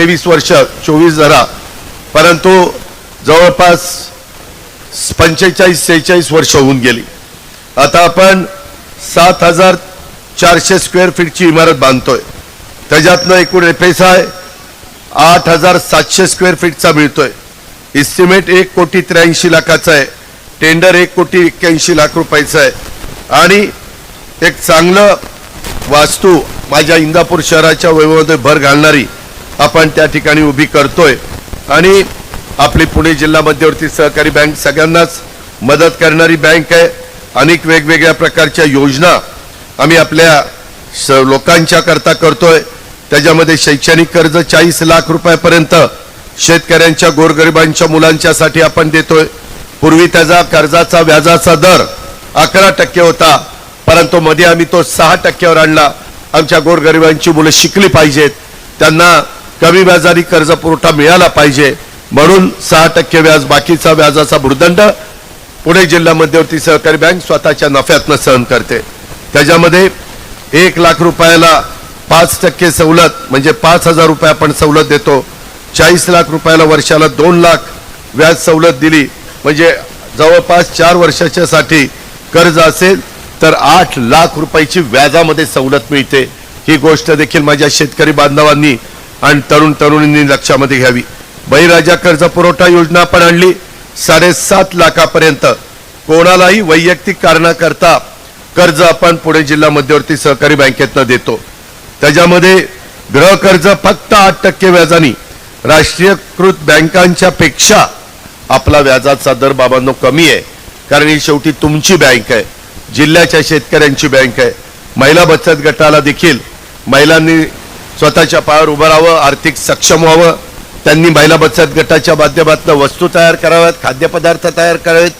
23 वर्ष 24 धरा, परंतु जवळपास 45-46 वर्ष होऊन गेली. आता आपण 7400 स्क्वेअर फीटची इमारत बांधतोय. त्याच्यातनं एकूण एफएसआय 8700 स्क्वेअर फीटचा मिळतोय. इस्टिमेट 1,83,00,000 आहे. टेंडर 1,81,00,000 रुपयाचं आहे. आणि एक चांगलं वास्तू माझ्या इंदापूर शहराच्या वैभवामध्ये भर घालणारी आपण त्या ठिकाणी उभी करतोय. आणि आपली पुणे जिल्हा मध्यवर्ती सहकारी बँक सगळ्यांनाच मदत करणारी बँक आहे. अनेक वेगवेगळ्या प्रकारच्या योजना आम्ही आपल्या लोकांच्या करता करतोय. त्याच्यामध्ये शैक्षणिक कर्ज 40 लाख रुपयापर्यंत शेतकऱ्यांच्या गोरगरिबांच्या मुलांच्यासाठी आपण देतोय. पूर्वी त्याचा कर्जाचा व्याजाचा दर 11% होता, परंतु मध्ये आम्ही तो 6%वर आणला. आमच्या गोरगरिबांची मुलं शिकली पाहिजेत, त्यांना कमी व्याजाने कर्ज पुरवठा मिळाला पाहिजे म्हणून 6% व्याज, बाकीचा व्याजाचा भुर्दंड पुणे जिल्हा मध्यवर्ती सहकारी बँक स्वतःच्या नफ्यातनं सहन करते. त्याच्यामध्ये 1 लाख रुपयाला 5% सवलत म्हणजे 5,000 रुपये आपण सवलत देतो. 40 लाख रुपयाला वर्षाला 2 लाख व्याज सवलत दिली म्हणजे जवळपास 4 वर्षाच्या साठी कर्ज असेल तर 8 लाख रुपयाची व्याजामध्ये सवलत मिळते. ही गोष्ट देखील माझ्या शेतकरी बांधवांनी आणि तरुणींनी लक्षामध्ये घ्यावी. बळीराजा कर्ज पुरवठा योजना आपण आणली. 7.5 लाखापर्यंत कोणालाही वैयक्तिक कारणाकरता कर्ज आपण पुणे जिल्हा मध्यवर्ती सहकारी बँकेतनं देतो. त्याच्यामध्ये गृह कर्ज फक्त 8% व्याजाने राष्ट्रीयकृत बँकांच्या पेक्षा आपला व्याजाचा दर बाबांनो कमी आहे. कारण ही शेवटी तुमची बँक आहे, जिल्ह्याच्या शेतकऱ्यांची बँक आहे. महिला बचत गटाला देखील महिलांनी स्वतःच्या पायावर उभं राहावं, आर्थिक सक्षम व्हावं. त्यांनी महिला बचत गटाच्या माध्यमातून वस्तू तयार कराव्यात, खाद्यपदार्थ तयार करावेत,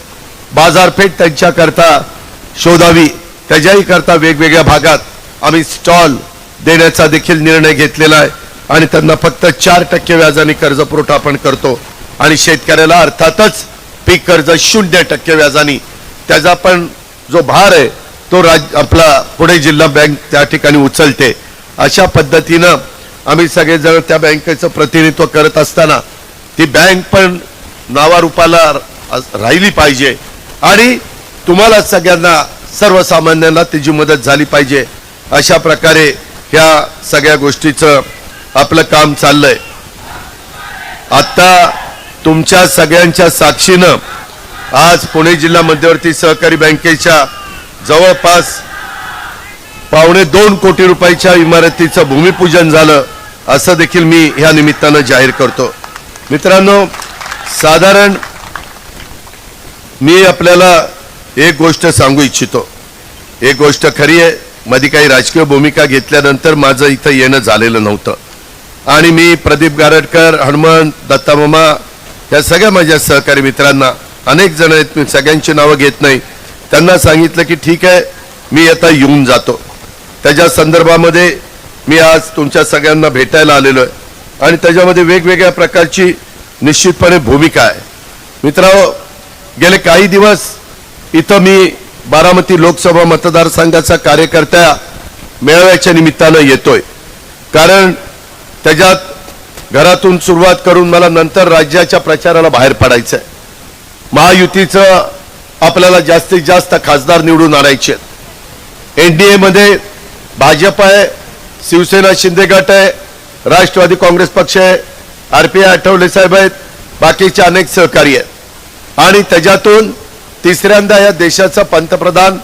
बाजारपेठ त्यांच्याकरता शोधावी. त्याच्याही करता वेगवेगळ्या भागात आम्ही स्टॉल देण्याचा देखील निर्णय घेतलेला आहे. आणि त्यांना फक्त 4% व्याजाने कर्ज पुरवठा आपण करतो. आणि शेतकऱ्याला अर्थातच पीक कर्ज 0% व्याजाने. त्याचा पण जो भार आहे तो आपला पुणे जिल्हा बँक त्या ठिकाणी उचलते. अशा पद्धतीनं आम्ही सगळेजण त्या बँकेचं प्रतिनिधित्व करत असताना ती बँक पण नावारूपाला राहिली पाहिजे आणि तुम्हाला सगळ्यांना सर्वसामान्यांना त्याची मदत झाली पाहिजे. अशा प्रकारे ह्या सगळ्या गोष्टीचं आपलं काम चाललंय. आता तुमच्या सगळ्यांच्या साक्षीनं आज पुणे जिल्हा मध्यवर्ती सहकारी बँकेच्या जवळपास 1.25 कोटी रुपयाच्या इमारतीचं भूमिपूजन झालं असं देखील मी ह्या निमित्तानं जाहीर करतो. मित्रांनो, साधारण मी आपल्याला एक गोष्ट सांगू इच्छितो. एक गोष्ट खरी आहे, मध्ये काही राजकीय भूमिका घेतल्यानंतर माझं इथं येणं झालेलं नव्हतं आणि मी प्रदीप गारटकर, हनुमंत, दत्तामामा या सगळ्या माझ्या सहकारी मित्रांना, अनेक जण आहेत, मी सगळ्यांची नावं घेत नाही, त्यांना सांगितलं की ठीक आहे मी आता येऊन जातो. त्याच्या संदर्भामध्ये मी आज तुमच्या सगळ्यांना भेटायला आलेलो आहे आणि त्याच्यामध्ये वेगवेगळ्या प्रकारची निश्चितपणे भूमिका आहे. मित्रांनो, गेले काही दिवस इथं मी बारामती लोकसभा मतदारसंघाचा कार्यकर्त्या मेळाव्याच्या निमित्तानं येतोय. कारण त्याच्यात घरातून सुरुवात करून मला नंतर राज्याच्या प्रचाराला बाहेर पडायचं आहे. महायुतीचं आपल्याला जास्तीत जास्त खासदार निवडून आणायचे. एनडीए मध्ये भाजप आहे, शिवसेना शिंदे गट आहे, राष्ट्रवादी काँग्रेस पक्ष आहे, आरपीआय आठवले साहेब आहेत, बाकीचे अनेक सहकारी आहेत आणि त्याच्यातून तिसऱ्यांदा या देशाचा पंतप्रधान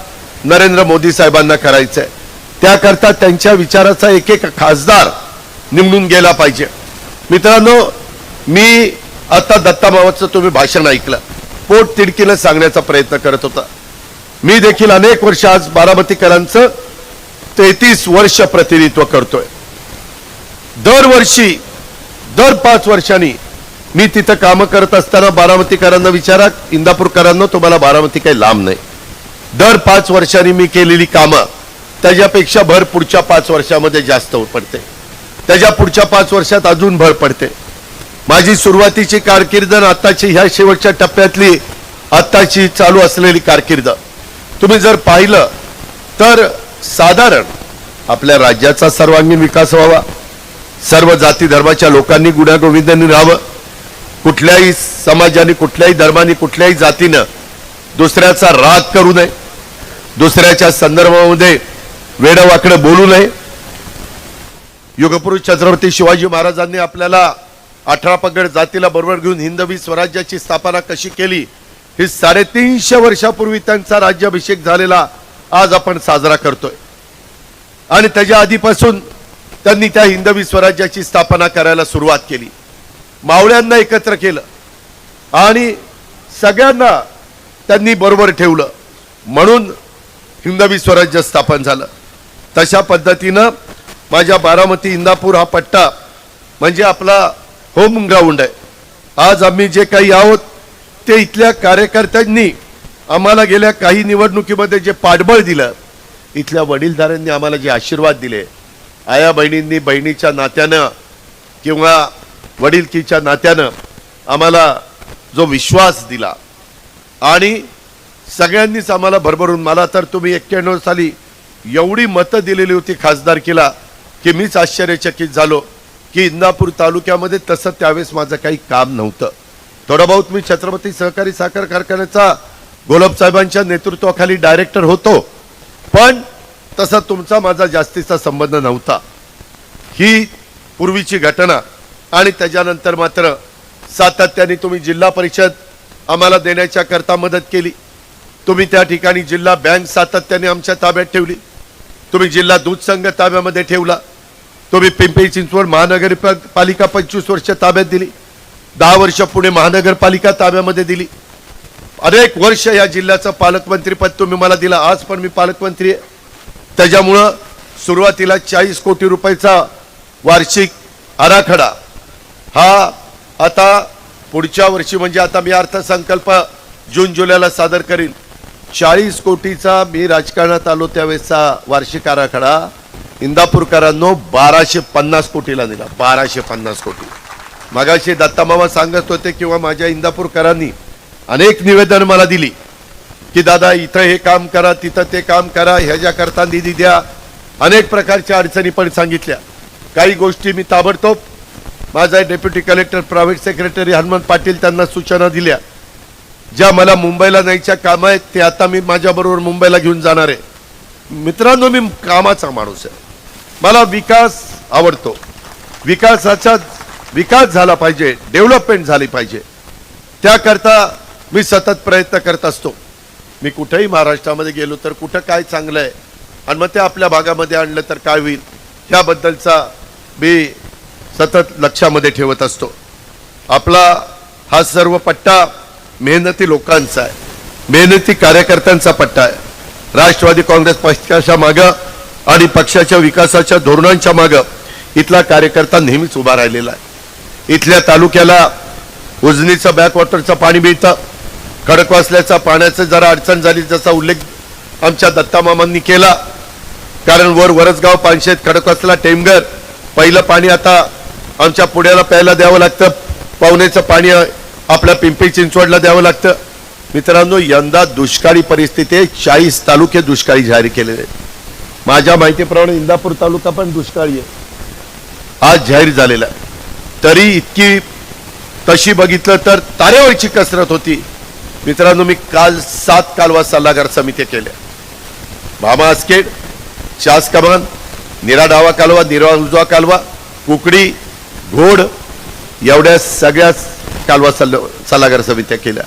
नरेंद्र मोदी साहेबांना करायचं आहे. त्याकरता त्यांच्या विचाराचा एक एक खासदार निवडून गेला पाहिजे. मित्रांनो, मी आता दत्तामामाचं तुम्ही भाषण ऐकलं, पोट तिडकीनं सांगण्याचा प्रयत्न करत होता. मी देखील अनेक वर्ष आज बारामतीकरांचं 33 वर्ष प्रतिनिधित्व करतोय. दरवर्षी दर 5 वर्षांनी मी तिथं कामं करत असताना बारामतीकरांना विचारा, इंदापूरकरांना तुम्हाला बारामती काही लांब नाही. दर 5 वर्षांनी मी केलेली कामं त्याच्यापेक्षा भर पुढच्या 5 वर्षामध्ये जास्त पडते, त्याच्या पुढच्या 5 वर्षात अजून भर पडते. माझी सुरुवातीची कारकीर्द आणि आताची ह्या शेवटच्या टप्प्यातली आताची चालू असलेली कारकीर्द तुम्ही जर पाहिलं तर साधारण आपल्या राज्याचा सर्वांगीण विकास व्हावा, सर्व जाती धर्माच्या लोकांनी गुण्यागोविंदाने राहावं. कुठल्याही समाजाने, कुठल्याही धर्माने, कुठल्याही जातीनं दुसऱ्याचा राग करू नये, दुसऱ्याच्या संदर्भामध्ये वेडवाकडं बोलू नये. युगपुरुष छत्रपती शिवाजी महाराजांनी आपल्याला 18 पगड जातीला बरोबर घेऊन हिंदवी स्वराज्याची स्थापना कशी केली, ही 350 वर्षापूर्वी त्यांचा राज्याभिषेक झालेला आज आपण साजरा करतोय. आणि त्याच्या आधीपासून त्यांनी त्या हिंदवी स्वराज्याची स्थापना करायला सुरुवात केली. मावळ्यांना एकत्र केलं आणि सगळ्यांना त्यांनी बरोबर ठेवलं, म्हणून हिंदवी स्वराज्य स्थापन झालं. तशा पद्धतीनं माझ्या बारामती इंदापूर हा पट्टा म्हणजे आपला होम ग्राउंड आहे. आज आम्ही जे काही आहोत ते इथल्या कार्यकर्त्यांनी आम्हाला गेल्या काही निवडणुकीमध्ये जे पाठबळ दिलं, इथल्या वडीलधाऱ्यांनी आम्हाला जे आशीर्वाद दिले, आया बहिणींनी बहिणीच्या नात्यानं किंवा वडीलकीच्या नात्यानं आम्हाला जो विश्वास दिला आणि सगळ्यांनीच आम्हाला भरभरून, मला तर तुम्ही 91 साली एवढी मतं दिलेली होती खासदारकीला की मीच आश्चर्यचकित झालो की इंदापूर तालुक्यामध्ये तसं त्यावेळेस माझं काही काम नव्हतं. थोडं बहुत मी छत्रपती सहकारी साखर कारखान्याचा गोलबसाहेबांच्या नेतृत्वाखाली डायरेक्टर होतो, पण तसा तुमचा माझा जास्तीचा संबंध नव्हता. ही पूर्वीची घटना. आणि त्याच्यानंतर मात्र सातत्याने तुम्ही जिल्हा परिषद आम्हाला देण्याच्या करता मदत केली. तुम्ही त्या ठिकाणी जिल्हा बँक सातत्याने आमच्या ताब्यात ठेवली. तुम्ही जिल्हा दूध संघ ताब्यामध्ये ठेवला. तुम्ही पिंपरी चिंचवड महानगरपालिका 25 वर्ष ताब्यात दिली. 10 वर्ष पुणे महानगरपालिका ताब्यामध्ये दिली. अनेक वर्ष या जिल्ह्याचं पालकमंत्रीपद तुम्ही मला दिला. आज पण मी पालकमंत्री आहे. त्याच्यामुळं सुरुवातीला 40 कोटी रुपयाचा वार्षिक आराखडा हा आता पुढच्या वर्षी म्हणजे आता मी अर्थसंकल्प जून जुलैला सादर करील. 40 कोटीचा मी राजकारणात आलो त्यावेळेसचा वार्षिक आराखडा इंदापूरकरांनो 1250 कोटीला दिला. 1250 कोटी. मगाशी दत्तामामा सांगत होते किंवा माझ्या इंदापूरकरांनी अनेक निवेदन मला दिली की दादा इथं हे काम करा, तिथं ते काम करा, ह्याच्याकरता निधी द्या. अनेक प्रकारच्या अडचणी पण सांगितल्या. काही गोष्टी मी ताबडतोब माझा deputy collector private secretary Hanumant Patil त्यांना सूचना दिल्या. ज्या मला मुंबईला न्यायच्या काम आहेत ते आता मी माझ्याबरोबर मुंबईला घेऊन जाणार आहे. मित्रांनो, मी कामाचा माणूस आहे. मला विकास आवडतो. विकास झाला पाहिजे, डेव्हलपमेंट झाली पाहिजे. त्याकरता मी सतत प्रयत्न करत असतो. मी कुठेही महाराष्ट्रामध्ये गेलो तर कुठं काय चांगलं आहे आणि मग ते आपल्या भागामध्ये आणलं तर काय होईल ह्याबद्दलचा मी सतत लक्षामध्ये ठेवत असतो. आपला हा सर्व पट्टा मेहनती लोकांचा आहे, मेहनती कार्यकर्त्यांचा पट्टा आहे. राष्ट्रवादी काँग्रेस पक्षाच्या मागं आणि पक्षाच्या विकासाच्या धोरणांच्या मागं इथला कार्यकर्ता नेहमीच उभा राहिलेला आहे. इथल्या तालुक्याला उजनीचं बॅकवॉटरचं पाणी मिळतं. खडकवासल्याचा पाण्याचं जरा अडचण झाली, जसा उल्लेख आमच्या दत्तामामांनी केला. कारण वरसगाव, पानशेत, खडकवासला, टेमघर पहिलं पाणी आता आमच्या पुण्याला प्यायला द्यावं लागतं. पावनेचं पाणी आपल्या पिंपरी चिंचवडला द्यावं लागतं. मित्रांनो, यंदा दुष्काळी परिस्थिती आहे. 40 तालुके दुष्काळी जाहीर केलेले आहेत. माझ्या माहितीप्रमाणे इंदापूर तालुका पण दुष्काळी आहे, आज जाहीर झालेला आहे. तरी इतकी तशी बघितलं तर तारेवरची कसरत होती. मित्रांनो, मी काल 7 कालवा सल्लागार समित्या केल्या. भामा आसखेड, चास कमान, निरा डावा कालवा, निरा उजवा कालवा, कुकडी, घोड एवढ्या सगळ्या कालवा सल्लागार समित्या केल्या.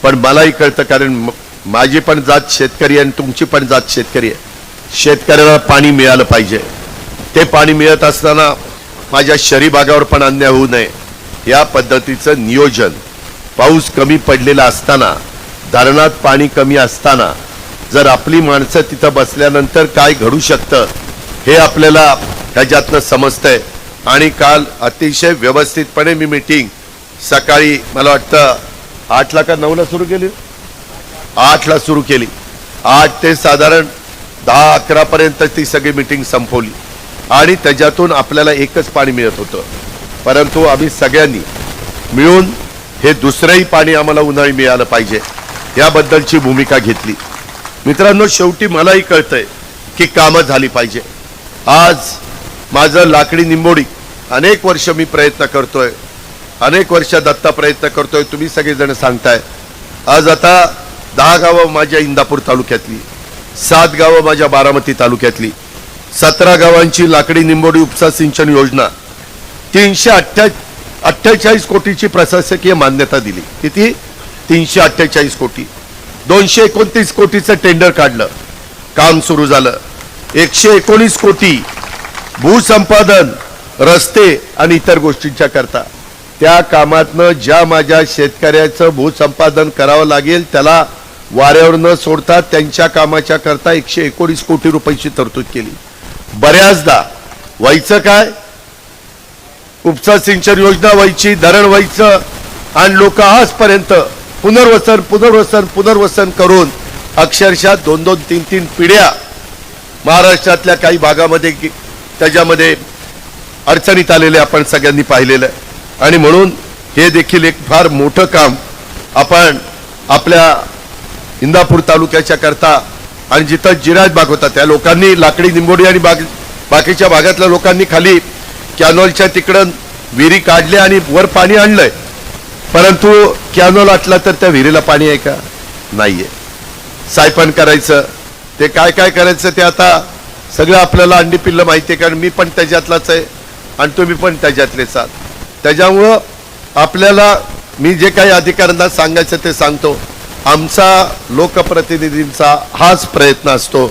पण मलाही कळतं, कारण माझी पण जात शेतकरी आहे आणि तुमची पण जात शेतकरी आहे. शेतकऱ्याला पाणी मिळालं पाहिजे. ते पाणी मिळत असताना माझ्या शहरी भागावर पण अन्याय होऊ नये या पद्धतीचं नियोजन. पाऊस कमी पडलेला असताना, धरणात पाणी कमी असताना जर आपली माणसं तिथं बसल्यानंतर काय घडू शकतं हे आपल्याला ह्याच्यातनं समजतंय. आणि काल अतिशय व्यवस्थितपणे मी मीटिंग सकाळी मला वाटतं 8ला का 9ला सुरू केली, 8ला सुरू केली. 8 ते साधारण 10-11 पर्यंत ती सगळी मीटिंग संपवली आणि त्याच्यातून आपल्याला एकच पाणी मिळत होतं. परंतु आम्ही सगळ्यांनी मिळून हे दुसरंही पाणी आम्हाला उन्हाळी मिळालं पाहिजे याबद्दलची भूमिका घेतली. मित्रांनो, शेवटी मलाही कळतंय की कामं झाली पाहिजे. आज माझं लाकडी निंबोडी अनेक वर्ष मी प्रयत्न करतोय, अनेक वर्षात आत्ता प्रयत्न करतोय, तुम्ही सगळेजण सांगताय. आज आता 10 गावं माझ्या इंदापूर तालुक्यातली, 7 गावं माझ्या बारामती तालुक्यातली, 17 गावांची लाकडी निंबोडी उपसा सिंचन योजना 348 कोटीची प्रशासकीय मान्यता दिली. किती? 348 कोटी. 229 कोटीचं टेंडर काढलं, काम सुरू झालं. 119 कोटी भूसंपादन, रस्ते आणि इतर गोष्टींच्या करता. त्या कामातनं ज्या माझ्या शेतकऱ्याचं भूसंपादन करावं लागेल त्याला वाऱ्यावर न सोडता त्यांच्या कामाच्या करता 119 कोटी रुपयाची तरतूद केली. बऱ्याचदा व्हायचं काय, उपसा सिंचन योजना व्हायची, धरण व्हायचं आणि लोक आजपर्यंत पुनर्वसन करून अक्षरशः 2-2, 3-3 पिढ्या महाराष्ट्रातल्या काही भागामध्ये त्याच्यामध्ये अडचणीत आलेले आपण सगळ्यांनी पाहिलेलं आहे. आणि म्हणून हे देखील एक फार मोठं काम आपण आपल्या इंदापूर तालुक्याच्या करता आणि जिथं जिरायत बाग होता त्या लोकांनी लाकडी निंबोडी आणि बाकीच्या भागातल्या लोकांनी खाली कॅनॉलच्या तिकडं विहिरी काढल्या आणि वर पाणी आणलंय. परंतु कॅनॉल आटला तर त्या विहिरीला पाणी आहे का? नाहीये. सायपन करायचं, ते काय काय करायचं ते आता सगळं आपल्याला अंडी पिल्लं माहिती आहे, कारण मी पण त्याच्यातलाच आहे आणि तुम्ही पण त्याच्यातलेच आहात. त्याच्यामुळं आपल्याला मी जे काही अधिकाऱ्यांना सांगायचं ते सांगतो. आमचा लोकप्रतिनिधींचा हाच प्रयत्न असतो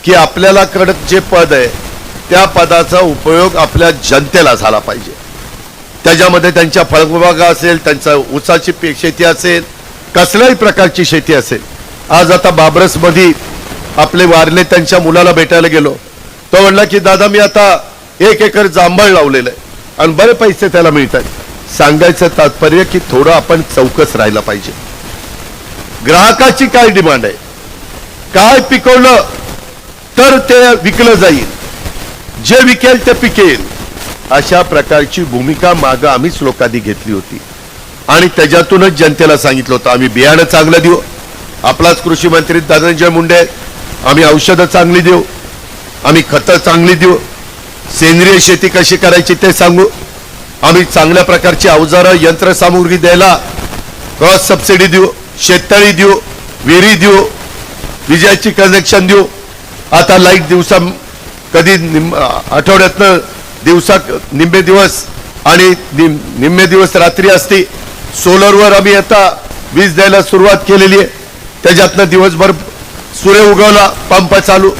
की आपल्याला कडक जे पद आहे त्या पदाचा उपयोग आपल्या जनतेला झाला पाहिजे. त्याच्यामध्ये त्यांच्या फळबागा असेल, त्यांचा ऊसाची शेती असेल, कसल्याही प्रकारची शेती असेल. आज आता बाबरसमध्ये आपले वारले त्यांच्या मुलाला भेटायला गेलो, तो म्हणला की दादा मी आता 1 एकर जांभळ लावलेलं आहे आणि बरे पैसे त्याला मिळतात. सांगायचं तात्पर्य की थोडं आपण चौकस राहायला पाहिजे. ग्राहकाची काय डिमांड आहे, काय पिकवलं तर ते विकलं जाईल, जे विकेल ते पिकेल, अशा प्रकारची भूमिका मागं आम्हीच लोकांनी घेतली होती. आणि त्याच्यातूनच जनतेला सांगितलं होतं आम्ही बियाणं चांगलं देऊ, आपलाच कृषी मंत्री धनंजय मुंडे, आम्ही औषधं चांगली देऊ, आम्ही खतं चांगली देऊ, सेंद्रिय शेती कशी करायची ते सांगू, आम्ही चांगल्या प्रकारची अवजारं यंत्रसामुग्री द्यायला क्रॉस सबसिडी देऊ, शेततळी देऊ, विहिरी देऊ, विजेची कनेक्शन देऊ. आता लाईट दिवसा कधी आठवड्यातनं दिवसा निम्मे दिवस आणि निम्मे दिवस रात्री असते. सोलरवर आम्ही आता वीज द्यायला सुरुवात केलेली आहे. त्याच्यातनं दिवसभर सूर्य उगवला पंप चालू,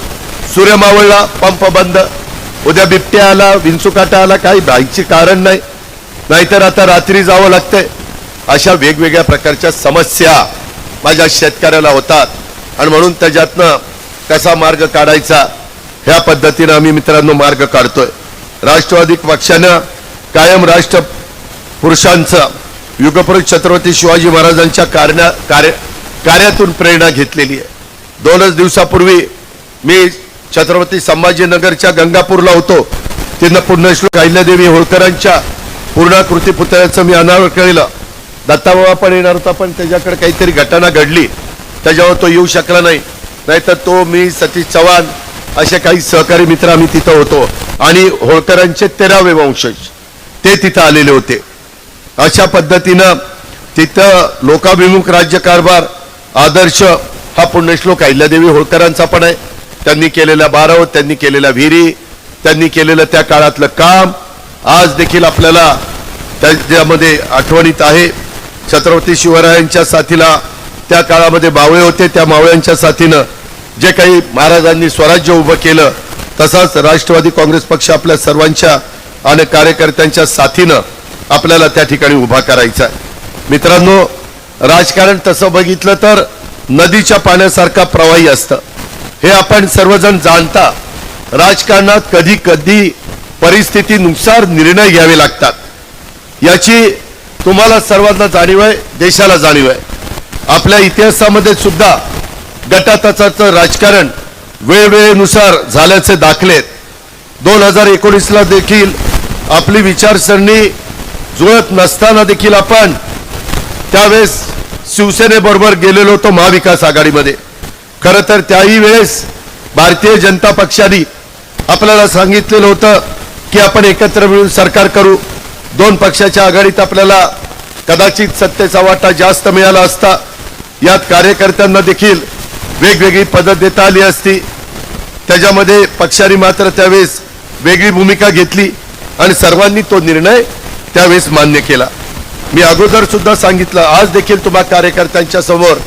सूर्य मावळला पंप बंद, उद्या बिबट्या आला, विंचुकाटा आला, काही भ्यायचे कारण नाही, नाहीतर आता रात्री जावं लागतंय. अशा वेगवेगळ्या प्रकारच्या समस्या माझ्या शेतकऱ्याला होतात आणि म्हणून त्याच्यातनं कसा मार्ग काढायचा ह्या पद्धतीनं आम्ही मित्रांनो मार्ग काढतोय. राष्ट्रवादी पक्षानं कायम राष्ट्र पुरुषांचं युगपुरुष छत्रपती शिवाजी महाराजांच्या कार्यातून प्रेरणा घेतलेली आहे. 2 दिवसापूर्वी मी छत्रपती संभाजीनगरच्या गंगापूरला होतो. तिथं पुण्यश्लोक अहिल्यादेवी होळकरांच्या पूर्णाकृती पुतळ्याचं मी अनावरण केलं. दत्ताबाबा पण येणार होता, पण त्याच्याकडे काहीतरी घटना घडली, त्याच्यावर तो येऊ शकला नाही. नाहीतर तो, मी, सतीश चव्हाण असे काही सहकारी मित्र आम्ही तिथं होतो आणि होळकरांचे 13वे वंशज ते तिथं आलेले होते. अशा पद्धतीनं तिथं लोकाभिमुख राज्यकारभार आदर्श हा पुण्यश्लोक अहिल्यादेवी होळकरांचा पण आहे. त्यांनी केलेल्या बारव, त्यांनी केलेल्या विहिरी, त्यांनी केलेलं त्या काळातलं काम आज देखील आपल्याला त्याच्यामध्ये आठवणीत आहे. छत्रपती शिवरायांच्या साथीला त्या काळामध्ये मावळे होते, त्या मावळ्यांच्या साथीनं जे काही महाराजांनी स्वराज्य उभं केलं तसाच राष्ट्रवादी काँग्रेस पक्ष आपल्या सर्वांच्या आणि कार्यकर्त्यांच्या साथीनं आपल्याला त्या ठिकाणी उभा करायचा आहे. मित्रांनो, राजकारण तसं बघितलं तर नदीच्या पाण्यासारखा प्रवाही असतं, हे आपण सर्वजण जाणता. राजकारणात कधी कधी परिस्थितीनुसार निर्णय घ्यावे लागतात, याची तुम्हाला सर्वांना जाणीव आहे, देशाला जाणीव आहे. आपल्या इतिहासामध्ये सुद्धा गटातटाचं राजकारण वेळवेळेनुसार झाल्याचे दाखलेत. 2019ला देखील आपली विचारसरणी जुळत नसताना देखील आपण त्यावेळेस शिवसेनेबरोबर गेलेलो होतो महाविकास आघाडीमध्ये. खरं तर त्याही वेळेस भारतीय जनता पक्षाने आपल्याला सांगितलेलं होतं की आपण एकत्र मिळून सरकार करू. दोन पक्षाच्या आघाडीत आपल्याला कदाचित सत्तेचा वाटा जास्त मिळाला असता. यात कार्यकर्त्यांना देखील वेगवेगळी पदं देता आली असती. त्याच्यामध्ये पक्षाने मात्र त्यावेळेस वेगळी भूमिका घेतली आणि सर्वांनी तो निर्णय त्यावेळेस मान्य केला. मी अगोदर सुद्धा सांगितलं, आज देखील तुम्हा कार्यकर्त्यांच्या समोर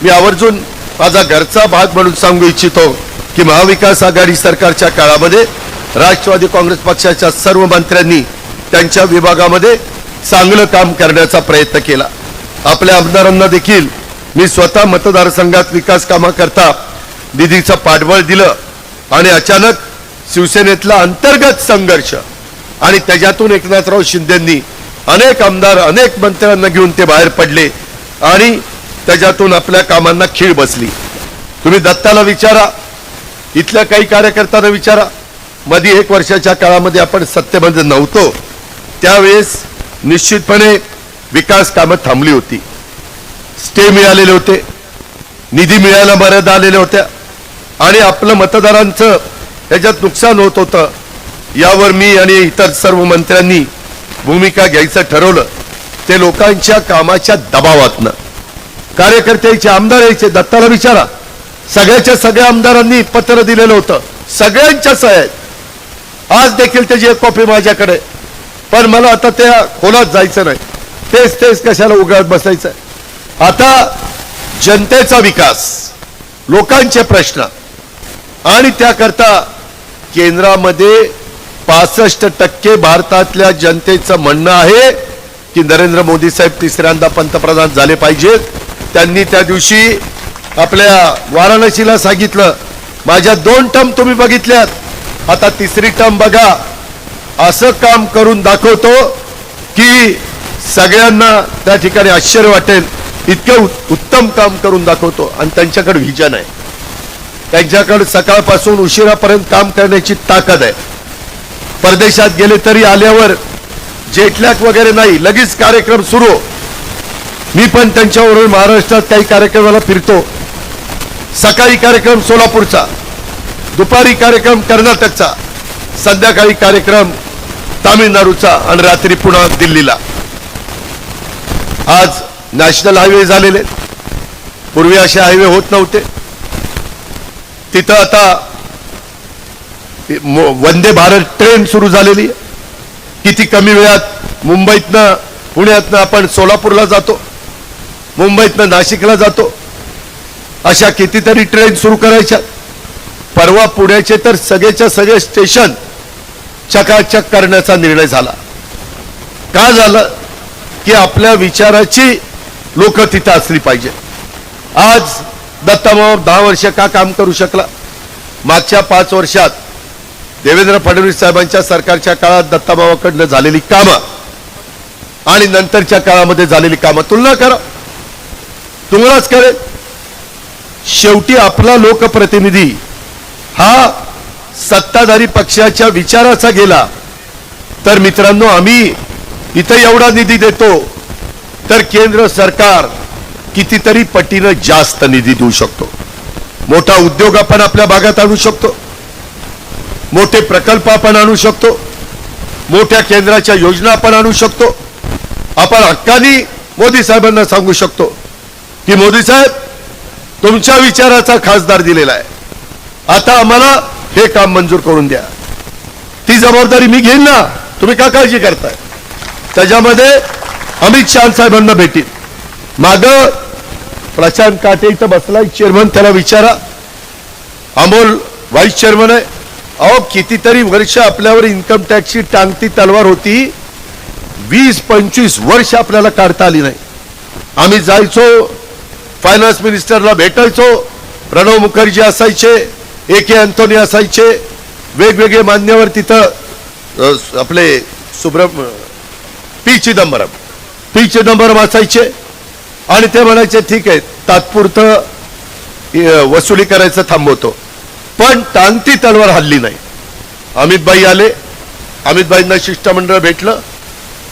मी आवर्जून माझा घरचा भाग म्हणून सांगू इच्छितो की महाविकास आघाडी सरकारच्या काळामध्ये राष्ट्रवादी काँग्रेस पक्षाच्या सर्व मंत्र्यांनी त्यांच्या विभागामध्ये चांगलं काम करण्याचा प्रयत्न केला. आपल्या आमदारांना देखील मी स्वतः मतदारसंघात विकास कामाकरता निधीचं पाठबळ दिलं आणि अचानक शिवसेनेतला अंतर्गत संघर्ष आणि त्याच्यातून एकनाथराव शिंदेंनी अनेक आमदार अनेक मंत्र्यांना घेऊन ते बाहेर पडले आणि त्याच्यातून आपल्या कामांना खीळ बसली. तुम्ही दत्ताला विचारा, इथल्या काही कार्यकर्त्यांना विचारा. मध्ये 1 वर्षाच्या काळामध्ये आपण सत्तेमध्ये नव्हतो त्यावेळेस निश्चितपणे विकास कामं थांबली होती. स्टे मिळालेले होते, निधी मिळायला मर्यादा आलेल्या होत्या आणि आपलं मतदारांचं याच्यात नुकसान होत होतं. यावर मी आणि इतर सर्व मंत्र्यांनी भूमिका घ्यायचं ठरवलं. ते लोकांच्या कामाच्या दबावातनं कार्यकर्ते यायचे, आमदार यायचे. दत्ताला विचारा, सगळ्याच्या सगळ्या आमदारांनी पत्र दिलेलं होतं, सगळ्यांच्या सह्या आहेत. आज देखील त्याची एक कॉपी माझ्याकडे. पण मला आता त्या खोलात जायचं नाही, तेच तेच कशाला उगाच बसायचं. आता जनतेचा विकास, लोकांचे प्रश्न आणि त्याकरता केंद्रामध्ये 65% भारतातल्या जनतेचं म्हणणं आहे की नरेंद्र मोदी साहेब तिसऱ्यांदा पंतप्रधान झाले पाहिजेत. त्यांनी त्या दिवशी आपल्या वाराणसीला सांगितलं, माझ्या 2 टर्म तुम्ही बघितल्यात, आता तिसरी टर्म बघा. असं काम करून दाखवतो की सगळ्यांना त्या ठिकाणी आश्चर्य वाटेल. इतकं उत्तम काम करून दाखवतो आणि त्यांच्याकडे व्हिजन आहे. त्यांच्याकडे सकाळपासून उशिरापर्यंत काम करण्याची ताकद आहे. परदेशात गेले तरी आल्यावर जेटलॅग वगैरे नाही, लगेच कार्यक्रम सुरू. मी पण त्यांच्याबरोबर महाराष्ट्रात काही कार्यक्रमाला फिरतो. सकाळी कार्यक्रम सोलापूरचा, दुपारी कार्यक्रम कर्नाटकचा, संध्याकाळी कार्यक्रम तामिळनाडूचा आणि रात्री पुन्हा दिल्लीला. आज नॅशनल हायवे झालेले, पूर्वी असे हायवे होत नव्हते. तिथं आता वंदे भारत ट्रेन सुरू झालेली आहे. किती कमी वेळात मुंबईतनं पुण्यातनं आपण सोलापूरला जातो, मुंबईतनं नाशिकला जातो. अशा कितीतरी ट्रेन सुरू करायच्या. परवा पुण्याचे तर सगळेच्या सगळे स्टेशन चकाचक करण्याचा निर्णय झाला. का झालं की आपल्या विचाराची लोक तिथं असली पाहिजे. आज दत्ताभाऊ 10 वर्ष का काम करू शकला? मागच्या 5 वर्षात देवेंद्र फडणवीस साहेबांच्या सरकारच्या काळात दत्ताभावाकडनं झालेली कामं आणि नंतरच्या काळामध्ये झालेली कामं तुलना करा, तुम्हालाच कळेल. शेवटी आपला लोकप्रतिनिधी हा सत्ताधारी पक्षाच्या विचाराचा गेला तर मित्रांनो, आम्ही इथं एवढा निधी देतो तर केंद्र सरकार कितीतरी पटीनं जास्त निधी देऊ शकतो. मोठा उद्योग आपण आपल्या भागात आणू शकतो, मोठे प्रकल्प आपण आणू शकतो, मोठ्या केंद्राच्या योजना आपण आणू शकतो. आपण हक्कानी मोदी साहेबांना सांगू शकतो की मोदी साहेब, तुमच्या विचाराचा खासदार दिलेला आहे, आता आम्हाला हे काम मंजूर करून द्या. ती जबाबदारी मी घेईन ना, तुम्ही का काळजी करताय? त्याच्यामध्ये अमित शहा साहेबांना भेटील. माग प्रशांत काटे इथं बसलाय चेअरमन, त्याला विचारा. अमोल व्हाईस चेअरमन आहे. अहो, कितीतरी वर्ष आपल्यावर इन्कम टॅक्सची टांगती तलवार होती. 20-25 वर्ष आपल्याला काढता आली नाही. आम्ही जायचो, फायनान्स मिनिस्टरला भेटायचो, प्रणव मुखर्जी असायचे, AK अँथोनी असायचे, वेगवेगळे मान्यवर तिथं आपले पी चिदंबरम असायचे आणि ते म्हणायचे ठीक आहे, तात्पुरतं वसुली करायचं थांबवतो. पण टांगती तलवार हल्ली नाही. अमितभाई आले, अमितभाईंना शिष्टमंडळ भेटलं.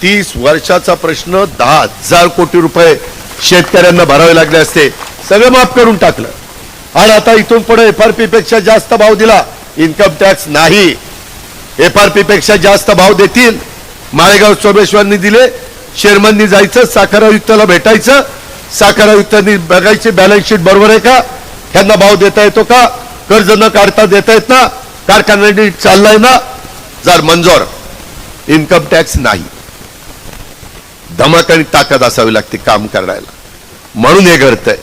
30 वर्षाचा प्रश्न 10,000 कोटी रुपये शेतकऱ्यांना भरावे लागले असते, सगळं माफ करून टाकलं. आणि आता इथून पुढे FRP पेक्षा जास्त भाव दिला, इन्कम टॅक्स नाही. FRP पेक्षा जास्त भाव देतील. माळेगाव सोमेश्वरनी दिले, चेअरमननी जायचं, साखर आयुक्ताला भेटायचं, साखर आयुक्तांनी बघायची बॅलन्स शीट बरोबर आहे का, त्यांना भाव देता येतो का, कर्ज न काढता देता येत ना, कारखान्यांनी चाललाय ना, जर मंजूर. इन्कम टॅक्स नाही. धमक आणि ताकद असावी लागते काम करायला, म्हणून हे घडतंय.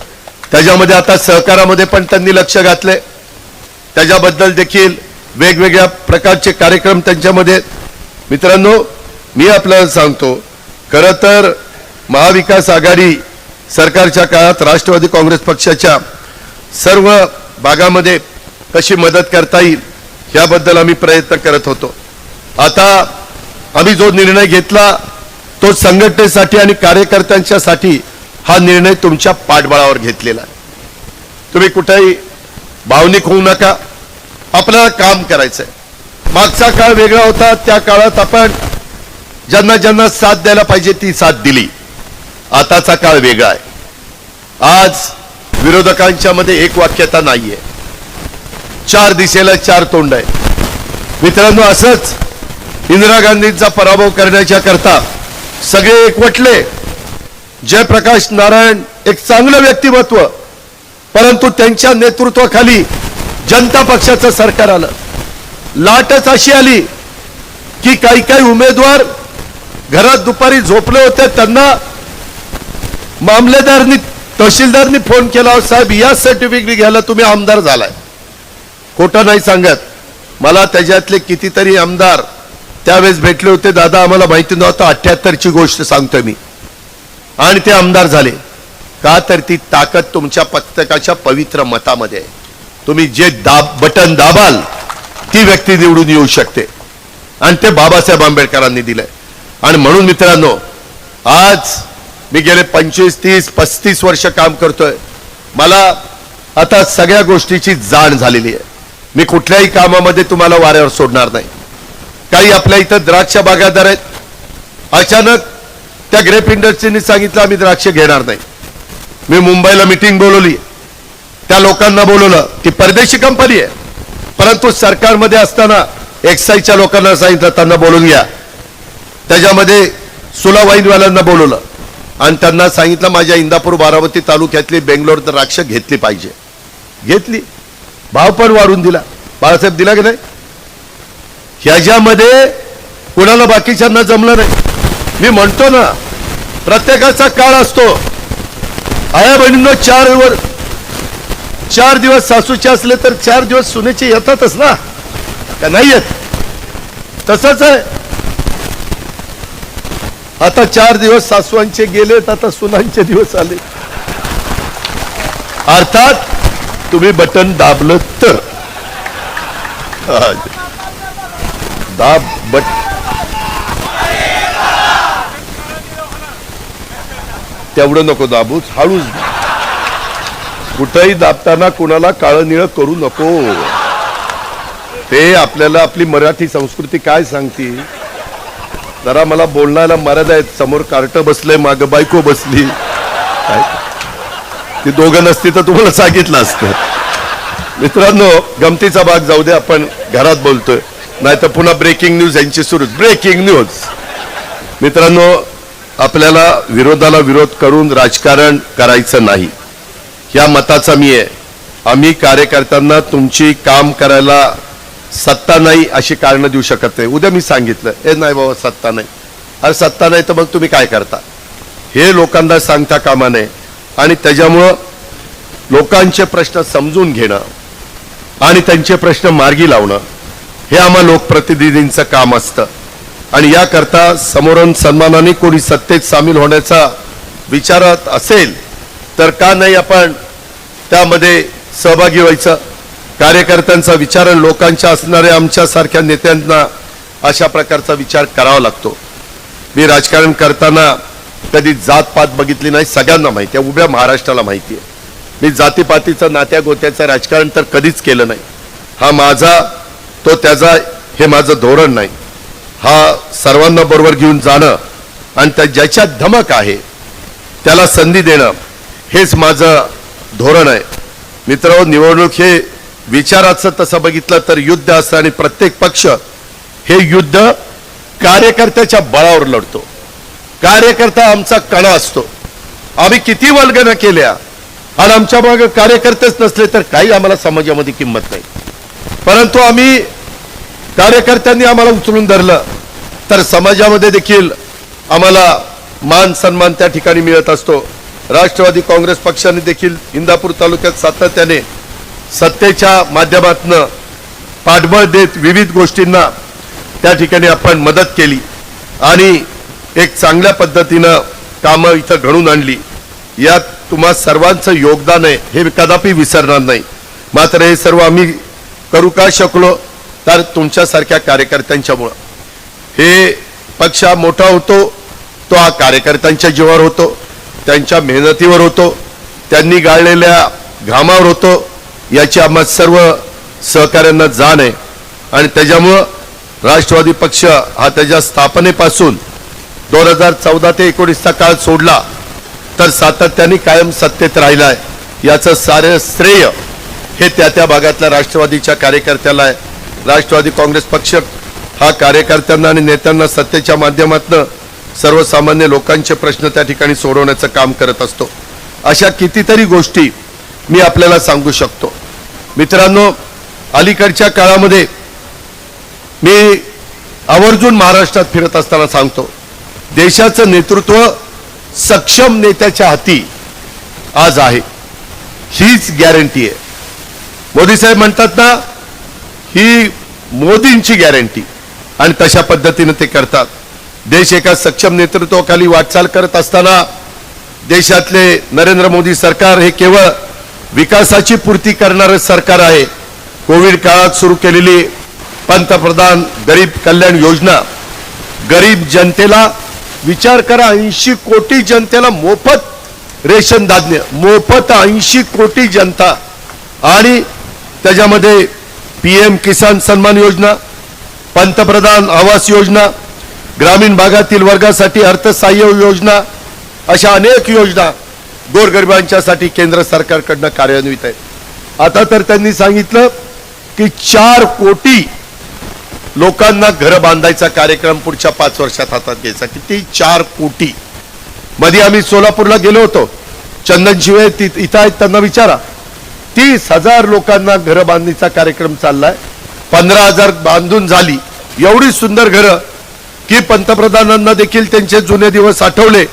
त्याच्यामध्ये आता सहकारामध्ये पण त्यांनी लक्ष घातले, त्याच्याबद्दल देखील वेगवेगळ्या प्रकारचे कार्यक्रम त्यांच्यामध्ये. मित्रांनो, मी आपल्याला सांगतो, खरं तर महाविकास आघाडी सरकारच्या काळात राष्ट्रवादी काँग्रेस पक्षाच्या सर्व भागामध्ये कशी मदत करता येईल याबद्दल आम्ही प्रयत्न करत होतो. आता आम्ही जो निर्णय घेतला तो संघटनेसाठी आणि कार्यकर्त्यांच्यासाठी हा निर्णय तुमच्या पाठबळावर घेतलेला आहे. तुम्ही कुठेही भावनिक होऊ नका, आपल्याला काम करायचंय. मागचा काळ वेगळा होता, त्या काळात आपण ज्यांना ज्यांना साथ द्यायला पाहिजे ती साथ दिली. आताचा काळ वेगळा आहे. आज विरोधकांच्या मध्ये एक वाक्यता नाहीये, चार दिशेला चार तोंड आहे. मित्रांनो, असंच इंदिरा गांधींचा पराभव करण्याच्या करता सगळे एकवटले. जयप्रकाश नारायण एक चांगलं व्यक्तिमत्व, परंतु त्यांच्या नेतृत्वाखाली जनता पक्षाचं सरकार आलं. लाटच अशी आली की काही काही उमेदवार घरात दुपारी झोपले होते, त्यांना मामलेदारनी तहसीलदारनी फोन केला, साहेब या सर्टिफिकेट घ्यायला तुम्ही आमदार झालाय. खोटं नाही सांगत, मला त्याच्यातले कितीतरी आमदार त्यावेळेस भेटले होते. दादा आम्हाला माहिती नव्हतं, 78ची गोष्ट सांगतोय मी. आणि ते आमदार झाले का, तर ती ताकद तुमच्या प्रत्येकाच्या पवित्र मतामध्ये आहे. तुम्ही जे बटन दाबाल ती व्यक्ती निवडून येऊ शकते, आणि ते बाबासाहेब आंबेडकरांनी दिलंय. आणि म्हणून मित्रांनो, आज मी गेले 25, 30, 35 वर्ष काम करतोय. मला आता सगळ्या गोष्टीची जाण झालेली आहे. मी कुठल्याही कामामध्ये तुम्हाला वाऱ्यावर सोडणार नाही. काही आपल्या इथं द्राक्ष बागायतदार आहेत, अचानक त्या ग्रेप इंडस्ट्रीने सांगितलं आम्ही द्राक्ष घेणार नाही. मी मुंबईला मीटिंग बोलवली, त्या लोकांना बोलवलं. ती परदेशी कंपनी आहे, परंतु सरकारमध्ये असताना एक्साईजच्या लोकांना सांगितलं त्यांना बोलून घ्या. त्याच्यामध्ये सुला वाईनवाल्यांना बोलवलं आणि त्यांना सांगितलं माझ्या इंदापूर बारामती तालुक्यातली बेंगलोर द्राक्ष घेतली पाहिजे. घेतली, भाव पण वाढून दिला. बाळासाहेब दिला की नाही? ह्याच्यामध्ये कुणाला बाकीच्यांना जमलं नाही. मी म्हणतो ना, प्रत्येकाचा काळ असतो. आया बहिणींनो, 4 दिवस सासूचे असले तर 4 दिवस सुनेचे येतातच ना, का नाही येत? तसंच आहे. आता 4 दिवस सासूंचे गेलेत, आता सुनांचे दिवस आले. अर्थात तुम्ही बटन दाबलं तर. दाब बट तेवढं नको दाबूच, हळूच. कुठेही दाबताना कुणाला काळं निळं करू नको. ते आपल्याला आपली मराठी संस्कृती काय सांगते. जरा मला बोलण्याला मर्यादा आहेत. समोर कार्ट बसलंय, माग बायको बसली. ती दोघं नसती तर तुम्हाला सांगितलं असतं. मित्रांनो, गमतीचा भाग जाऊ दे, आपण घरात बोलतोय, नाही तर पुन्हा ब्रेकिंग न्यूज यांची सुरू. Breaking news. मित्रांनो, आपल्याला विरोधाला विरोध करून राजकारण करायचं नाही, या मताचा मी आहे. आम्ही कार्यकर्त्यांना तुमची काम करायला सत्ता नाही अशी कारणं देऊ शकत नाही. उद्या मी सांगितलं, हे नाही बाबा सत्ता नाही, अरे सत्ता नाही तर मग तुम्ही काय करता, हे लोकांना सांगता कामा नये. आणि त्याच्यामुळं लोकांचे प्रश्न समजून घेणं आणि त्यांचे प्रश्न मार्गी लावणं हे आम्हा लोकप्रतिनिधींचं काम असतं. आणि याकरता समोरून सन्मानाने कोणी सत्तेत सामील होण्याचा विचारात असेल तर का नाही आपण त्यामध्ये सहभागी व्हायचं. कार्यकर्त्यांचा विचार लोकांच्या असणाऱ्या आमच्यासारख्या नेत्यांना अशा प्रकारचा विचार करावा लागतो. मी राजकारण करताना कधी जातपात बघितली नाही, सगळ्यांना माहिती आहे, उभ्या महाराष्ट्राला माहिती आहे. मी जातीपातीचं नात्या गोत्याचं राजकारण तर कधीच केलं नाही. हा माझा तो त्याचा हे माझं धोरण नाही. हा सर्वांना बरोबर घेऊन जाणं आणि त्या ज्याच्यात धमक आहे त्याला संधी देणं हेच माझं धोरण आहे. मित्रांनो, निवडणूक हे विचाराचं तसं बघितलं तर युद्ध असतं आणि प्रत्येक पक्ष हे युद्ध कार्यकर्त्याच्या बळावर लढतो. कार्यकर्ता आमचा कणा असतो. आम्ही किती वल्गना केल्या आणि आमच्या मागे कार्यकर्तेच नसले तर काही आम्हाला समाजामध्ये किंमत नाही. परंतु आम्ही कार्यकर्त्यांनी आम्हाला उचलून धरलं तर समाजामध्ये देखील आम्हाला मान सन्मान त्या ठिकाणी मिळत असतो. राष्ट्रवादी काँग्रेस पक्षाने देखील इंदापूर तालुक्यात सातत्याने सत्तेच्या माध्यमातून पाठबळ देत विविध गोष्टींना त्या ठिकाणी आपण मदत केली आणि एक चांगल्या पद्धतीनं कामं इथं घडून आणली. यात तुम्हा सर्वांचं योगदान आहे हे कदापि विसरणार नाही. मात्र हे सर्व आम्ही करू का शकलो तर तुमच्यासारख्या कार्यकर्त्यांच्यामुळं. हे पक्ष मोठा होतो तो हा कार्यकर्त्यांच्या जीवावर होतो, त्यांच्या मेहनतीवर होतो, त्यांनी गाळलेल्या घामावर होतो. याची आम्हा सर्व सहकाऱ्यांना जाण आहे आणि त्याच्यामुळं राष्ट्रवादी पक्ष हा त्याच्या स्थापनेपासून 2014 ते 19चा काळ सोडला तर सातत्याने कायम सत्तेत राहिला आहे. याचं सारे श्रेय हे त्या भागातल्या राष्ट्रवादीच्या कार्यकर्त्याला आहे. राष्ट्रवादी काँग्रेस पक्ष हा कार्यकर्त्यांना आणि नेत्यांना सत्तेच्या माध्यमातून सर्वसामान्य लोकांचे प्रश्न त्या ठिकाणी सोडवण्याचं काम करत असतो. अशा कितीतरी गोष्टी मी आपल्याला सांगू शकतो. मित्रांनो, अलीकडच्या काळामध्ये मी आवर्जून महाराष्ट्रात फिरत असताना सांगतो, देशाचं नेतृत्व सक्षम नेत्याच्या हाती आज आहे. हीच गॅरंटी आहे. मोदी साहेब म्हणतात ना, ही मोदींची गॅरंटी आणि तशा पद्धतीने ते करतात. देश एका सक्षम नेतृत्वाखाली वाटचाल करत असताना देशातले नरेंद्र मोदी सरकार हे केवळ विकासाची पूर्ती करणारे सरकार आहे. कोविड काळात सुरू केलेली पंतप्रधान गरीब कल्याण योजना, गरीब जनतेला विचार करा, 80 कोटी जनतेला मोफत रेशन धान्य, मोफत 80 कोटी जनता. आणि त्याच्यामध्ये PM किसान सन्मान योजना, पंतप्रधान आवास योजना, ग्रामीण भागातील वर्गासाठी अर्थसहाय्य योजना, अशा अनेक योजना गोरगरिबांच्यासाठी केंद्र सरकारकडनं कार्यान्वित आहेत. आता तर त्यांनी सांगितलं की 4 कोटी लोकांना घर बांधायचा कार्यक्रम पुढच्या 5 वर्षात हातात घ्यायचा. किती? 4 कोटी. मध्ये आम्ही सोलापूरला गेलो होतो. चंदन शिवे इथं आहेत, त्यांना विचारा. 30,000 लोकांना घर बांधणीचा कार्यक्रम चाललाय. 15,000 बांधून झाली. एवढी सुंदर घरं की पंतप्रधानांना देखील त्यांचे जुने दिवस आठवले